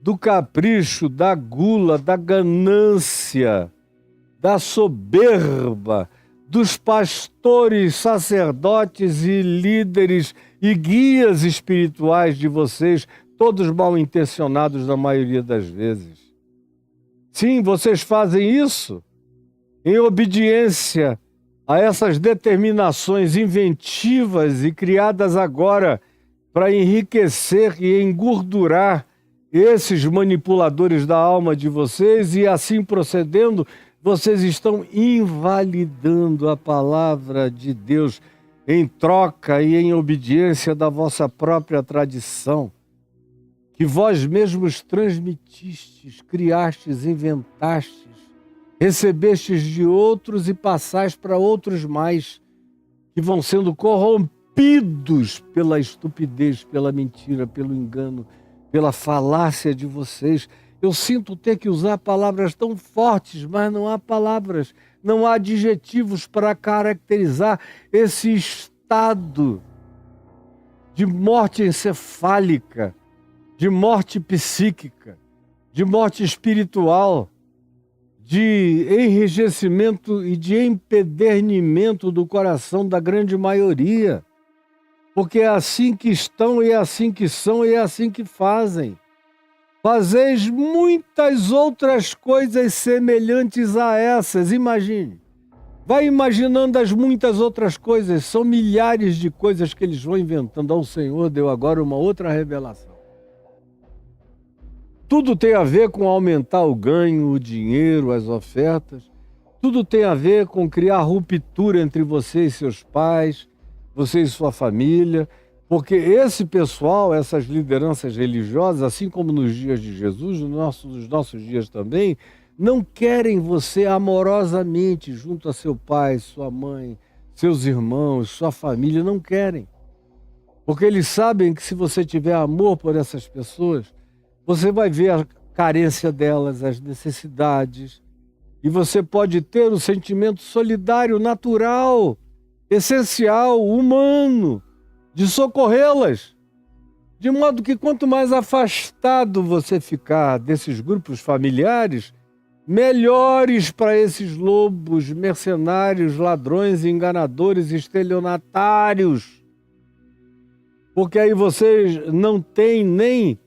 do capricho, da gula, da ganância, da soberba, dos pastores, sacerdotes e líderes e guias espirituais de vocês, todos mal intencionados na maioria das vezes. Sim, vocês fazem isso em obediência a essas determinações inventivas e criadas agora para enriquecer e engordurar esses manipuladores da alma de vocês, e assim procedendo, vocês estão invalidando a palavra de Deus em troca e em obediência da vossa própria tradição, que vós mesmos transmitistes, criastes, inventastes, recebestes de outros e passais para outros mais, que vão sendo corrompidos pela estupidez, pela mentira, pelo engano, pela falácia de vocês. Eu sinto ter que usar palavras tão fortes, mas não há palavras, não há adjetivos para caracterizar esse estado de morte encefálica, de morte psíquica, de morte espiritual, de enrijecimento e de empedernimento do coração da grande maioria. Porque é assim que estão, e é assim que são, e é assim que fazem. Fazeis muitas outras coisas semelhantes a essas. Imagine. Vai imaginando as muitas outras coisas. São milhares de coisas que eles vão inventando. O Senhor deu agora uma outra revelação. Tudo tem a ver com aumentar o ganho, o dinheiro, as ofertas. Tudo tem a ver com criar ruptura entre você e seus pais, você e sua família, porque esse pessoal, essas lideranças religiosas, assim como nos dias de Jesus, nos nossos dias também, não querem você amorosamente junto a seu pai, sua mãe, seus irmãos, sua família, não querem. Porque eles sabem que se você tiver amor por essas pessoas, você vai ver a carência delas, as necessidades, e você pode ter o sentimento solidário, natural, essencial, humano, de socorrê-las. De modo que quanto mais afastado você ficar desses grupos familiares, melhores para esses lobos, mercenários, ladrões, enganadores, estelionatários. Porque aí vocês não têm nem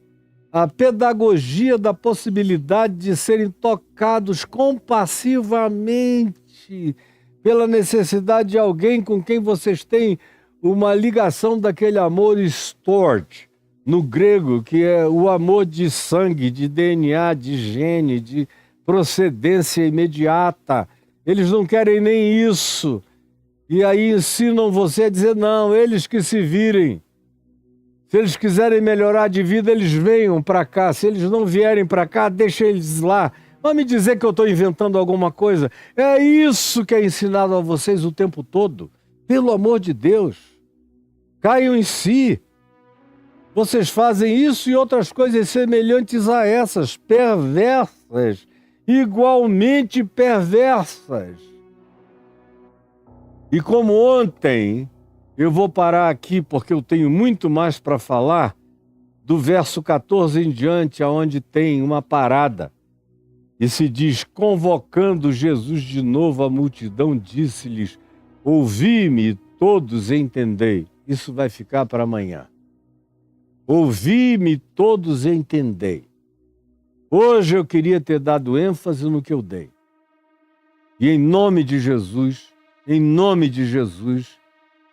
a pedagogia da possibilidade de serem tocados compassivamente pela necessidade de alguém com quem vocês têm uma ligação daquele amor storge, no grego, que é o amor de sangue, de DNA, de gene, de procedência imediata. Eles não querem nem isso. E aí ensinam você a dizer, não, eles que se virem. Se eles quiserem melhorar de vida, eles venham para cá. Se eles não vierem para cá, deixa eles lá. Vai me dizer que eu estou inventando alguma coisa? É isso que é ensinado a vocês o tempo todo. Pelo amor de Deus. Caiam em si. Vocês fazem isso e outras coisas semelhantes a essas, perversas, igualmente perversas. E como ontem, eu vou parar aqui porque eu tenho muito mais para falar, do verso 14 em diante, onde tem uma parada. E se diz, convocando Jesus de novo a multidão, disse-lhes, ouvi-me todos entendei. Isso vai ficar para amanhã. Ouvi-me todos entendei. Hoje eu queria ter dado ênfase no que eu dei. E em nome de Jesus,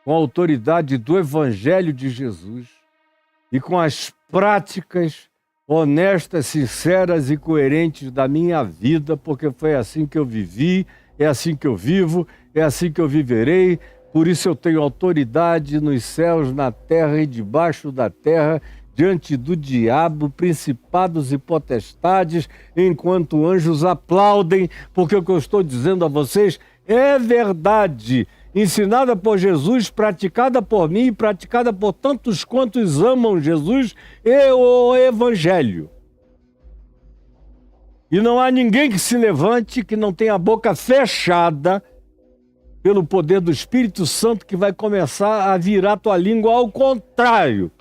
com a autoridade do Evangelho de Jesus e com as práticas honestas, sinceras e coerentes da minha vida, porque foi assim que eu vivi, é assim que eu vivo, é assim que eu viverei, Por isso eu tenho autoridade nos céus, na terra e debaixo da terra, diante do diabo, principados e potestades, enquanto anjos aplaudem, porque o que eu estou dizendo a vocês é verdade, ensinada por Jesus, praticada por mim e praticada por tantos quantos amam Jesus e o Evangelho. E não há ninguém que se levante que não tenha a boca fechada pelo poder do Espírito Santo, que vai começar a virar tua língua ao contrário.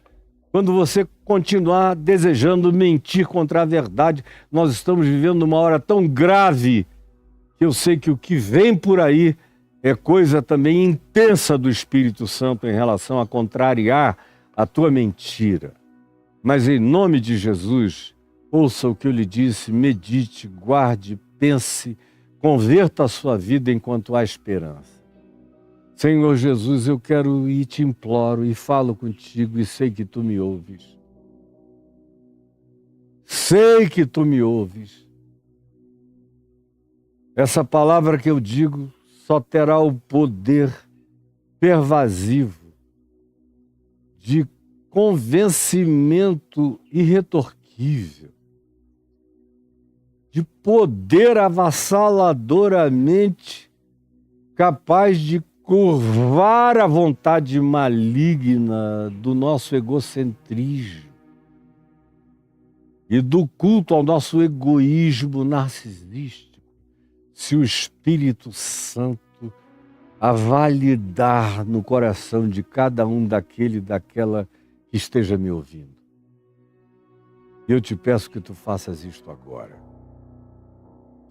Quando você continuar desejando mentir contra a verdade, nós estamos vivendo uma hora tão grave que eu sei que o que vem por aí é coisa também intensa do Espírito Santo em relação a contrariar a tua mentira. Mas em nome de Jesus, ouça o que eu lhe disse, medite, guarde, pense, converta a sua vida enquanto há esperança. Senhor Jesus, eu quero e te imploro e falo contigo e sei que tu me ouves. Sei que tu me ouves. Essa palavra que eu digo só terá o poder pervasivo de convencimento irretorquível, de poder avassaladoramente capaz de curvar a vontade maligna do nosso egocentrismo e do culto ao nosso egoísmo narcisístico, se o Espírito Santo a validar no coração de cada um daquele e daquela que esteja me ouvindo. Eu te peço que tu faças isto agora.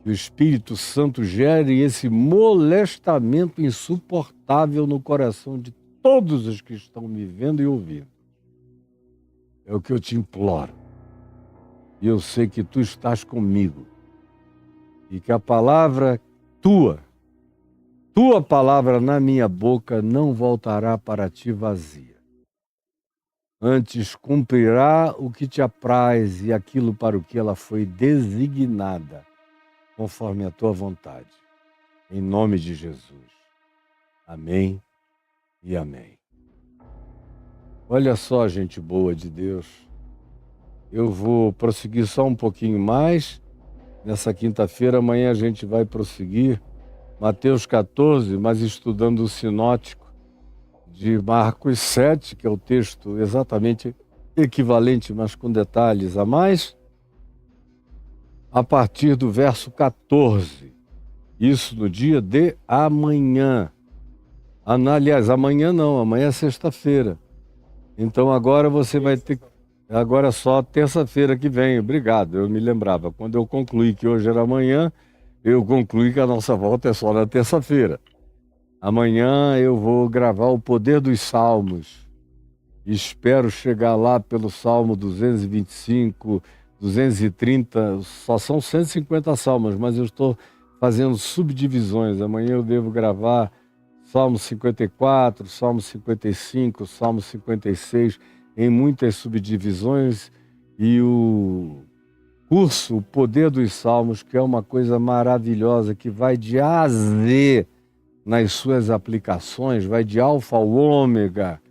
Que o Espírito Santo gere esse molestamento insuportável no coração de todos os que estão me vendo e ouvindo. É o que eu te imploro. E eu sei que tu estás comigo. E que a palavra tua palavra na minha boca não voltará para ti vazia. Antes cumprirá o que te apraz e aquilo para o que ela foi designada, conforme a tua vontade. Em nome de Jesus. Amém e amém. Olha só, gente boa de Deus. Eu vou prosseguir só um pouquinho mais. Nessa quinta-feira, amanhã a gente vai prosseguir Mateus 14, mas estudando o sinótico de Marcos 7, que é o texto exatamente equivalente, mas com detalhes a mais, a partir do verso 14. Isso no dia de amanhã. Aliás, amanhã não, amanhã é sexta-feira. Então agora você vai ter... Agora é só terça-feira que vem. Obrigado, eu me lembrava. Quando eu concluí que hoje era amanhã, eu concluí que a nossa volta é só na terça-feira. Amanhã eu vou gravar o Poder dos Salmos. Espero chegar lá pelo Salmo 225, 230, só são 150 salmos, mas eu estou fazendo subdivisões. Amanhã eu devo gravar Salmo 54, Salmo 55, Salmo 56, em muitas subdivisões, e o curso O Poder dos Salmos, que é uma coisa maravilhosa, que vai de A a Z nas suas aplicações, vai de alfa ao ômega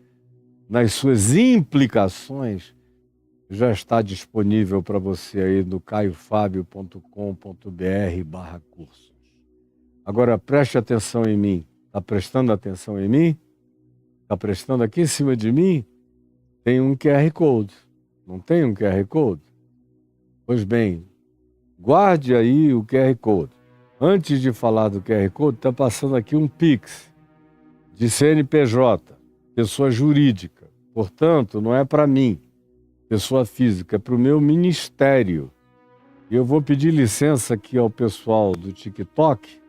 nas suas implicações, já está disponível para você aí no caiofabio.com.br/cursos. Agora preste atenção em mim. Está prestando atenção em mim? Está prestando aqui em cima de mim? Tem um QR Code. Não tem um QR Code? Pois bem, guarde aí o QR Code. Antes de falar do QR Code, está passando aqui um Pix de CNPJ, pessoa jurídica. Portanto, não é para mim, pessoa física, é para o meu ministério. E eu vou pedir licença aqui ao pessoal do TikTok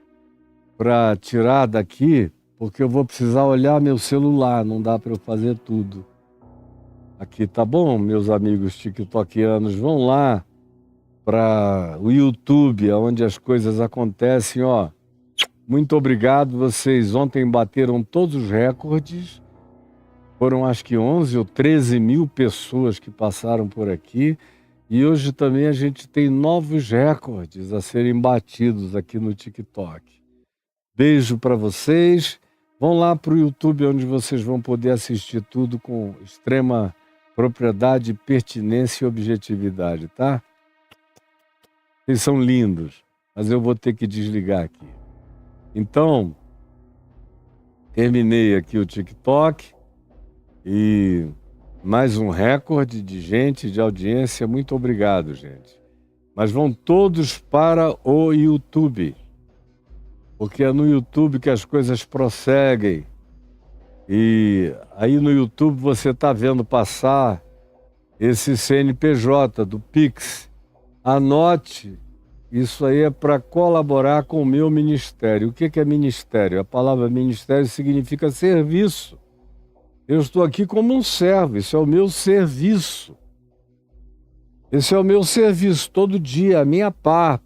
para tirar daqui, porque eu vou precisar olhar meu celular, não dá para eu fazer tudo. Aqui, tá bom, meus amigos tiktokianos? Vão lá para o YouTube, onde as coisas acontecem, ó. Muito obrigado, vocês ontem bateram todos os recordes. Foram acho que 11 ou 13 mil pessoas que passaram por aqui. E hoje também a gente tem novos recordes a serem batidos aqui no TikTok. Beijo para vocês. Vão lá para o YouTube, onde vocês vão poder assistir tudo com extrema propriedade, pertinência e objetividade, tá? Vocês são lindos, mas eu vou ter que desligar aqui. Então, terminei aqui o TikTok e mais um recorde de gente, de audiência. Muito obrigado, gente. Mas vão todos para o YouTube, porque é no YouTube que as coisas prosseguem. E aí no YouTube você está vendo passar esse CNPJ do Pix. Anote, isso aí é para colaborar com o meu ministério. O que é ministério? A palavra ministério significa serviço. Eu estou aqui como um servo, isso é o meu serviço. Esse é o meu serviço todo dia, a minha parte.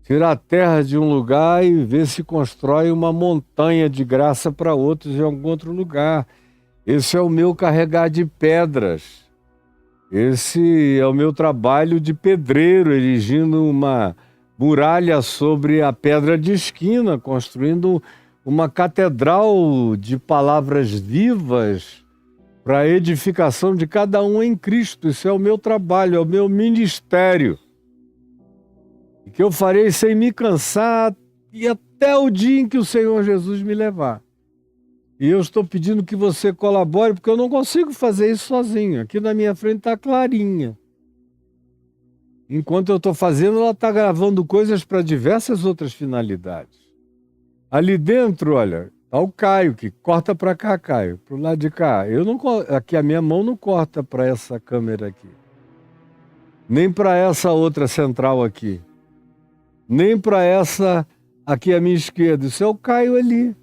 Tirar a terra de um lugar e ver se constrói uma montanha de graça para outros em algum outro lugar. Esse é o meu carregar de pedras. Esse é o meu trabalho de pedreiro, erigindo uma muralha sobre a pedra de esquina, construindo uma catedral de palavras vivas para a edificação de cada um em Cristo. Isso é o meu trabalho, é o meu ministério. E que eu farei sem me cansar e até o dia em que o Senhor Jesus me levar. E eu estou pedindo que você colabore, porque eu não consigo fazer isso sozinho. Aqui na minha frente está a Clarinha. Enquanto eu estou fazendo, ela está gravando coisas para diversas outras finalidades. Ali dentro, olha, está o Caio, que corta para cá, Caio, para o lado de cá. Aqui a minha mão não corta para essa câmera aqui. Nem para essa outra central aqui. Nem para essa aqui à minha esquerda. Isso é o Caio ali.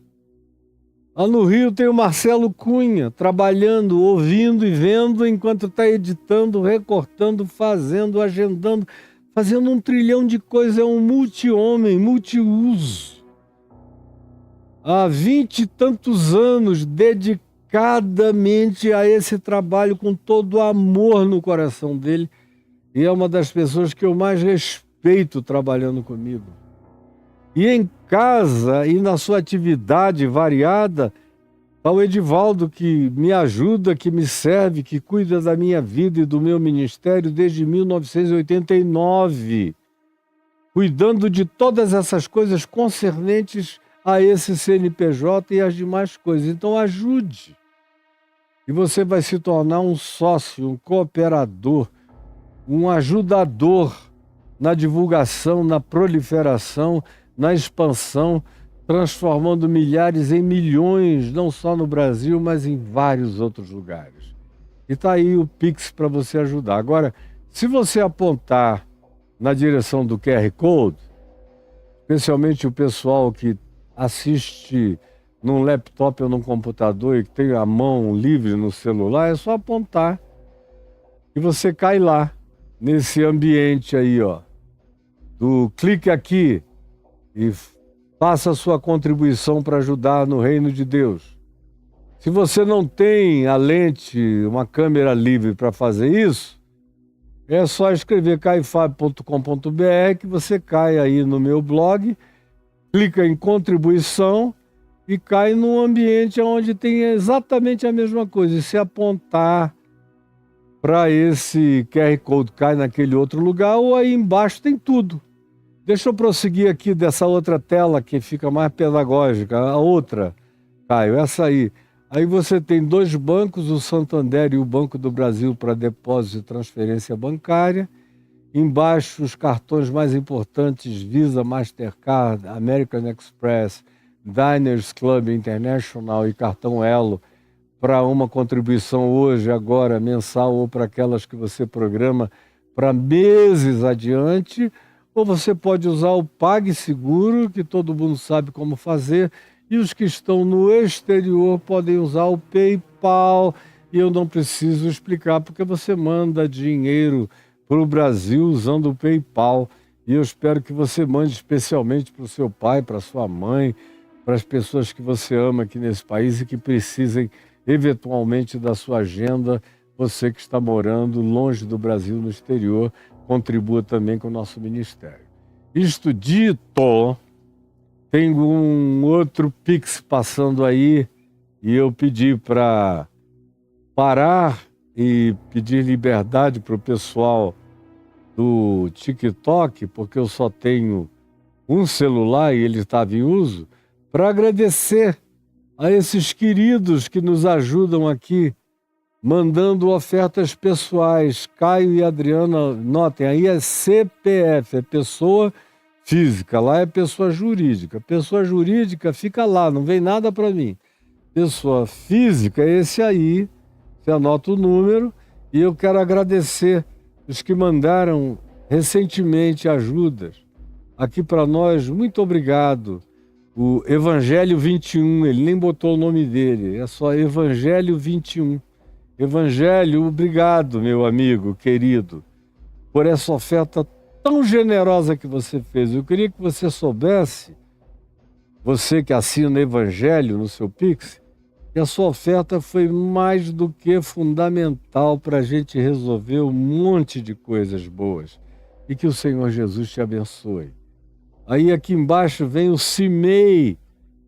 Lá no Rio tem o Marcelo Cunha, trabalhando, ouvindo e vendo enquanto está editando, recortando, fazendo, agendando, fazendo um trilhão de coisas. É um multi-homem, multiuso. Há 20 e tantos anos, dedicadamente a esse trabalho, com todo o amor no coração dele. E é uma das pessoas que eu mais respeito trabalhando comigo. E em casa e na sua atividade variada, está o Edivaldo, que me ajuda, que me serve, que cuida da minha vida e do meu ministério desde 1989, cuidando de todas essas coisas concernentes a esse CNPJ e as demais coisas. Então ajude. E você vai se tornar um sócio, um cooperador, um ajudador na divulgação, na proliferação, na expansão, transformando milhares em milhões, não só no Brasil, mas em vários outros lugares. E está aí o Pix para você ajudar. Agora, se você apontar na direção do QR Code, especialmente o pessoal que assiste num laptop ou num computador e que tem a mão livre no celular, é só apontar e você cai lá, nesse ambiente aí, ó, do clique aqui e faça a sua contribuição para ajudar no reino de Deus. Se você não tem a lente, uma câmera livre para fazer isso, é só escrever caifab.com.br que você cai aí no meu blog, clica em contribuição e cai num ambiente onde tem exatamente a mesma coisa. E se apontar para esse QR Code, cai naquele outro lugar, ou aí embaixo tem tudo. Deixa eu prosseguir aqui dessa outra tela que fica mais pedagógica, a outra, Caio, essa aí. Aí você tem dois bancos, o Santander e o Banco do Brasil para depósito e transferência bancária. Embaixo os cartões mais importantes, Visa, Mastercard, American Express, Diners Club International e cartão Elo, para uma contribuição hoje, agora, mensal, ou para aquelas que você programa para meses adiante, ou você pode usar o PagSeguro, que todo mundo sabe como fazer, e os que estão no exterior podem usar o PayPal, e eu não preciso explicar, porque você manda dinheiro para o Brasil usando o PayPal, e eu espero que você mande especialmente para o seu pai, para a sua mãe, para as pessoas que você ama aqui nesse país e que precisem eventualmente da sua agenda. Você que está morando longe do Brasil, no exterior, contribua também com o nosso ministério. Isto dito, Tem um outro Pix passando aí e eu pedi para parar e pedir liberdade para o pessoal do TikTok, porque eu só tenho um celular e ele estava em uso, para agradecer a esses queridos que nos ajudam aqui, mandando ofertas pessoais. Caio e Adriana, notem, aí é CPF, é pessoa física, lá é pessoa jurídica. Pessoa jurídica fica lá, não vem nada para mim. Pessoa física é esse aí, você anota o número, e eu quero agradecer os que mandaram recentemente ajudas aqui para nós. Muito obrigado. O Evangelho 21, ele nem botou o nome dele, é só Evangelho 21. Evangelho, obrigado, meu amigo querido, por essa oferta tão generosa que você fez. Eu queria que você soubesse, você que assina Evangelho no seu Pix, que a sua oferta foi mais do que fundamental para a gente resolver um monte de coisas boas. E que o Senhor Jesus te abençoe. Aí aqui embaixo vem o Cimei.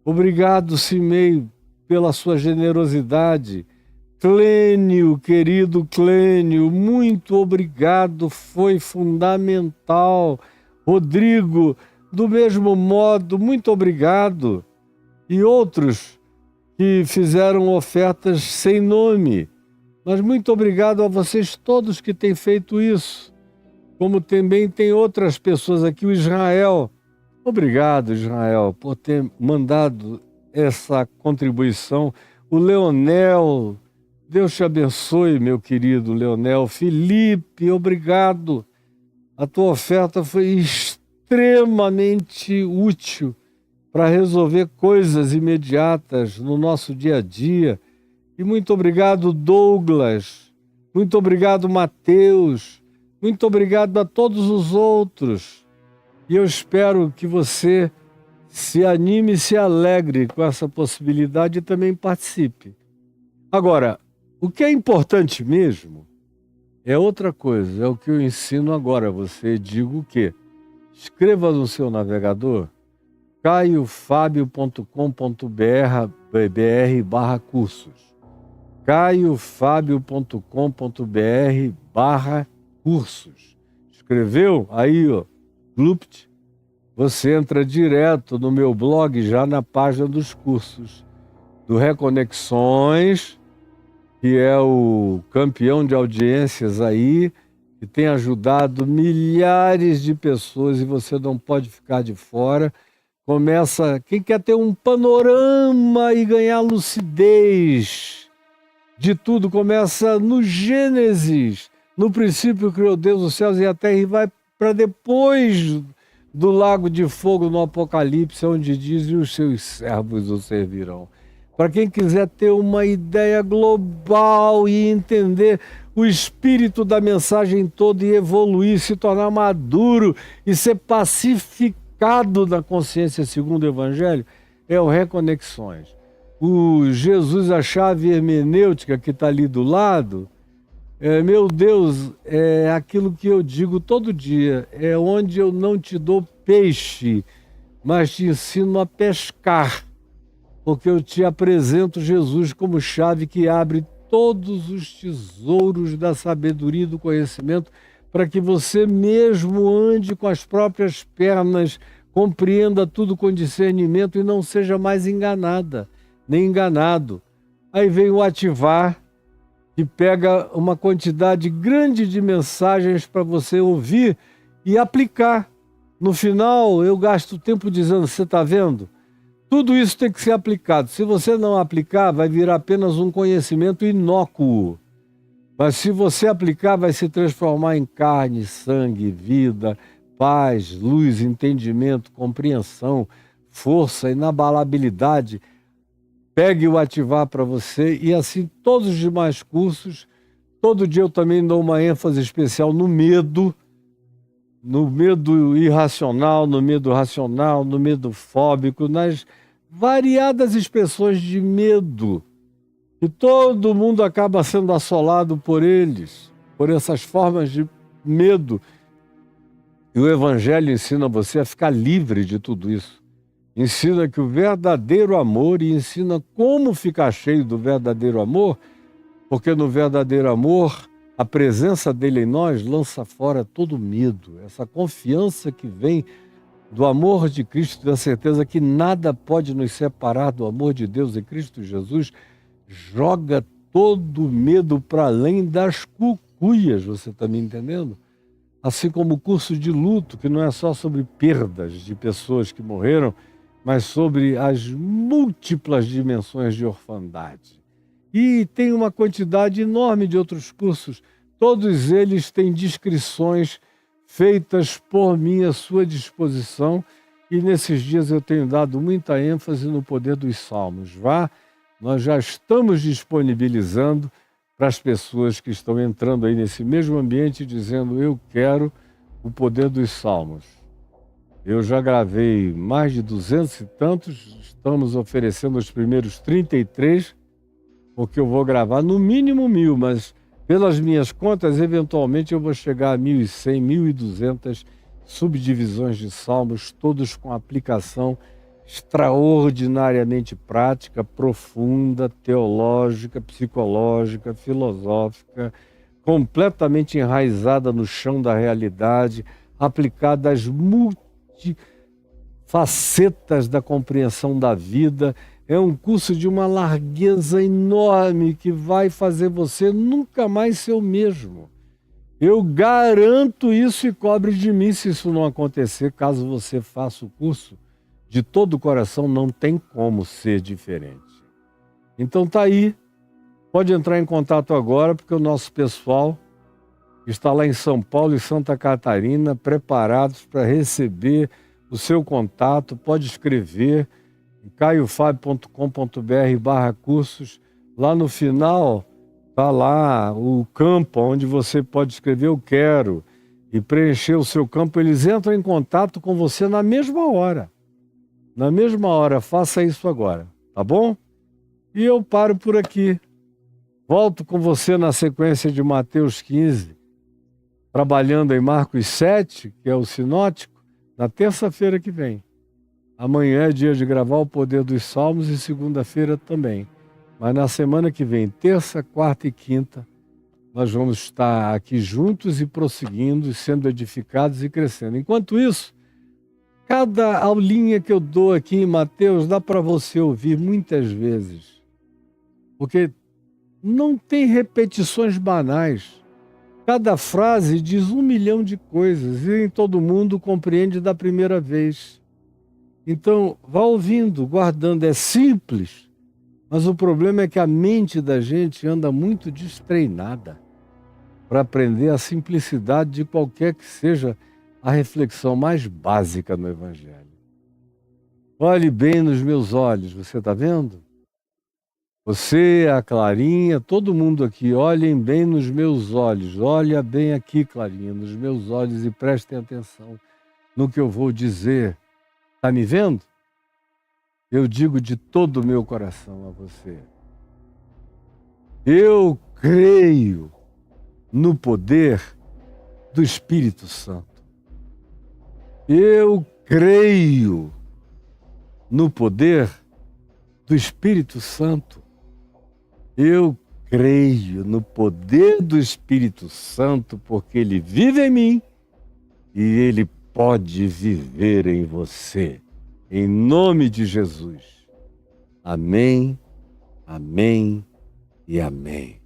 Obrigado, Cimei, pela sua generosidade. Clênio, querido Clênio, muito obrigado, foi fundamental. Rodrigo, do mesmo modo, muito obrigado. E outros que fizeram ofertas sem nome. Mas muito obrigado a vocês todos que têm feito isso. Como também tem outras pessoas aqui, o Israel. Obrigado, Israel, por ter mandado essa contribuição. O Leonel, Deus te abençoe, meu querido Leonel. Felipe, obrigado. A tua oferta foi extremamente útil para resolver coisas imediatas no nosso dia a dia. E muito obrigado, Douglas. Muito obrigado, Mateus. Muito obrigado a todos os outros. E eu espero que você se anime e se alegre com essa possibilidade e também participe. Agora, o que é importante mesmo é outra coisa, é o que eu ensino agora a você. Digo o quê? Escreva no seu navegador caiofabio.com.br/cursos. caiofabio.com.br/cursos. Escreveu? Aí, ó, Lupt, você entra direto no meu blog, já na página dos cursos do Reconexões, que é o campeão de audiências aí, que tem ajudado milhares de pessoas e você não pode ficar de fora. Começa, quem quer ter um panorama e ganhar lucidez de tudo, começa no Gênesis. No princípio criou Deus os céus e a terra, e vai para depois do lago de fogo no Apocalipse, onde diz: e os seus servos o servirão. Para quem quiser ter uma ideia global e entender o espírito da mensagem toda e evoluir, se tornar maduro e ser pacificado na consciência segundo o Evangelho, é o Reconexões. O Jesus, a chave hermenêutica que está ali do lado, meu Deus, é aquilo que eu digo todo dia, é onde eu não te dou peixe, mas te ensino a pescar, porque eu te apresento Jesus como chave que abre todos os tesouros da sabedoria e do conhecimento, para que você mesmo ande com as próprias pernas, compreenda tudo com discernimento e não seja mais enganada, nem enganado. Aí vem o ativar, que pega uma quantidade grande de mensagens para você ouvir e aplicar. No final, eu gasto tempo dizendo: você está vendo? Tudo isso tem que ser aplicado. Se você não aplicar, vai virar apenas um conhecimento inócuo. Mas se você aplicar, vai se transformar em carne, sangue, vida, paz, luz, entendimento, compreensão, força, inabalabilidade. Pegue o ativar para você e assim todos os demais cursos. Todo dia eu também dou uma ênfase especial no medo irracional, no medo racional, no medo fóbico, nas variadas expressões de medo, que todo mundo acaba sendo assolado por eles, por essas formas de medo. E o Evangelho ensina você a ficar livre de tudo isso. ensina que o verdadeiro amor, e ensina como ficar cheio do verdadeiro amor, porque no verdadeiro amor, a presença dele em nós lança fora todo medo, essa confiança que vem do amor de Cristo, da certeza que nada pode nos separar do amor de Deus em Cristo Jesus, joga todo medo para além das cucuias, você está me entendendo? Assim como o curso de luto, que não é só sobre perdas de pessoas que morreram, mas sobre as múltiplas dimensões de orfandade. E tem uma quantidade enorme de outros cursos, todos eles têm descrições feitas por mim à sua disposição, e nesses dias eu tenho dado muita ênfase no poder dos salmos. Nós já estamos disponibilizando para as pessoas que estão entrando aí nesse mesmo ambiente dizendo: eu quero o poder dos salmos. Eu já gravei mais de 200 e tantos, estamos oferecendo os primeiros 33, porque eu vou gravar no mínimo 1000, mas pelas minhas contas, eventualmente eu vou chegar a 1.100, 1.200 subdivisões de salmos, todos com aplicação extraordinariamente prática, profunda, teológica, psicológica, filosófica, completamente enraizada no chão da realidade, aplicada às multifacetas da compreensão da vida. É um curso de uma largueza enorme que vai fazer você nunca mais ser o mesmo. Eu garanto isso, e cobre de mim se isso não acontecer. Caso você faça o curso de todo o coração, não tem como ser diferente. Então tá aí, pode entrar em contato agora, porque o nosso pessoal está lá em São Paulo e Santa Catarina, preparados para receber o seu contato. Pode escrever em caiofabio.com.br/cursos. Lá no final está lá o campo onde você pode escrever "eu quero" e preencher o seu campo. Eles entram em contato com você na mesma hora. Na mesma hora, faça isso agora, tá bom? E eu paro por aqui. Volto com você na sequência de Mateus 15, trabalhando em Marcos 7, que é o sinótico, na terça-feira que vem. Amanhã é dia de gravar o poder dos salmos e segunda-feira também. Mas na semana que vem, terça, quarta e quinta, nós vamos estar aqui juntos e prosseguindo, sendo edificados e crescendo. Enquanto isso, cada aulinha que eu dou aqui em Mateus dá para você ouvir muitas vezes, porque não tem repetições banais. Cada frase diz 1 milhão de coisas e nem todo mundo compreende da primeira vez. Então, vá ouvindo, guardando. É simples, mas o problema é que a mente da gente anda muito destreinada para aprender a simplicidade de qualquer que seja a reflexão mais básica no Evangelho. Olhe bem nos meus olhos, você está vendo? Você, a Clarinha, todo mundo aqui, olhem bem nos meus olhos. Olha bem aqui, Clarinha, nos meus olhos, e prestem atenção no que eu vou dizer. Está me vendo? Eu digo de todo o meu coração a você: eu creio no poder do Espírito Santo. Eu creio no poder do Espírito Santo. Eu creio no poder do Espírito Santo, porque ele vive em mim e ele pode viver em você. Em nome de Jesus. Amém, amém e amém.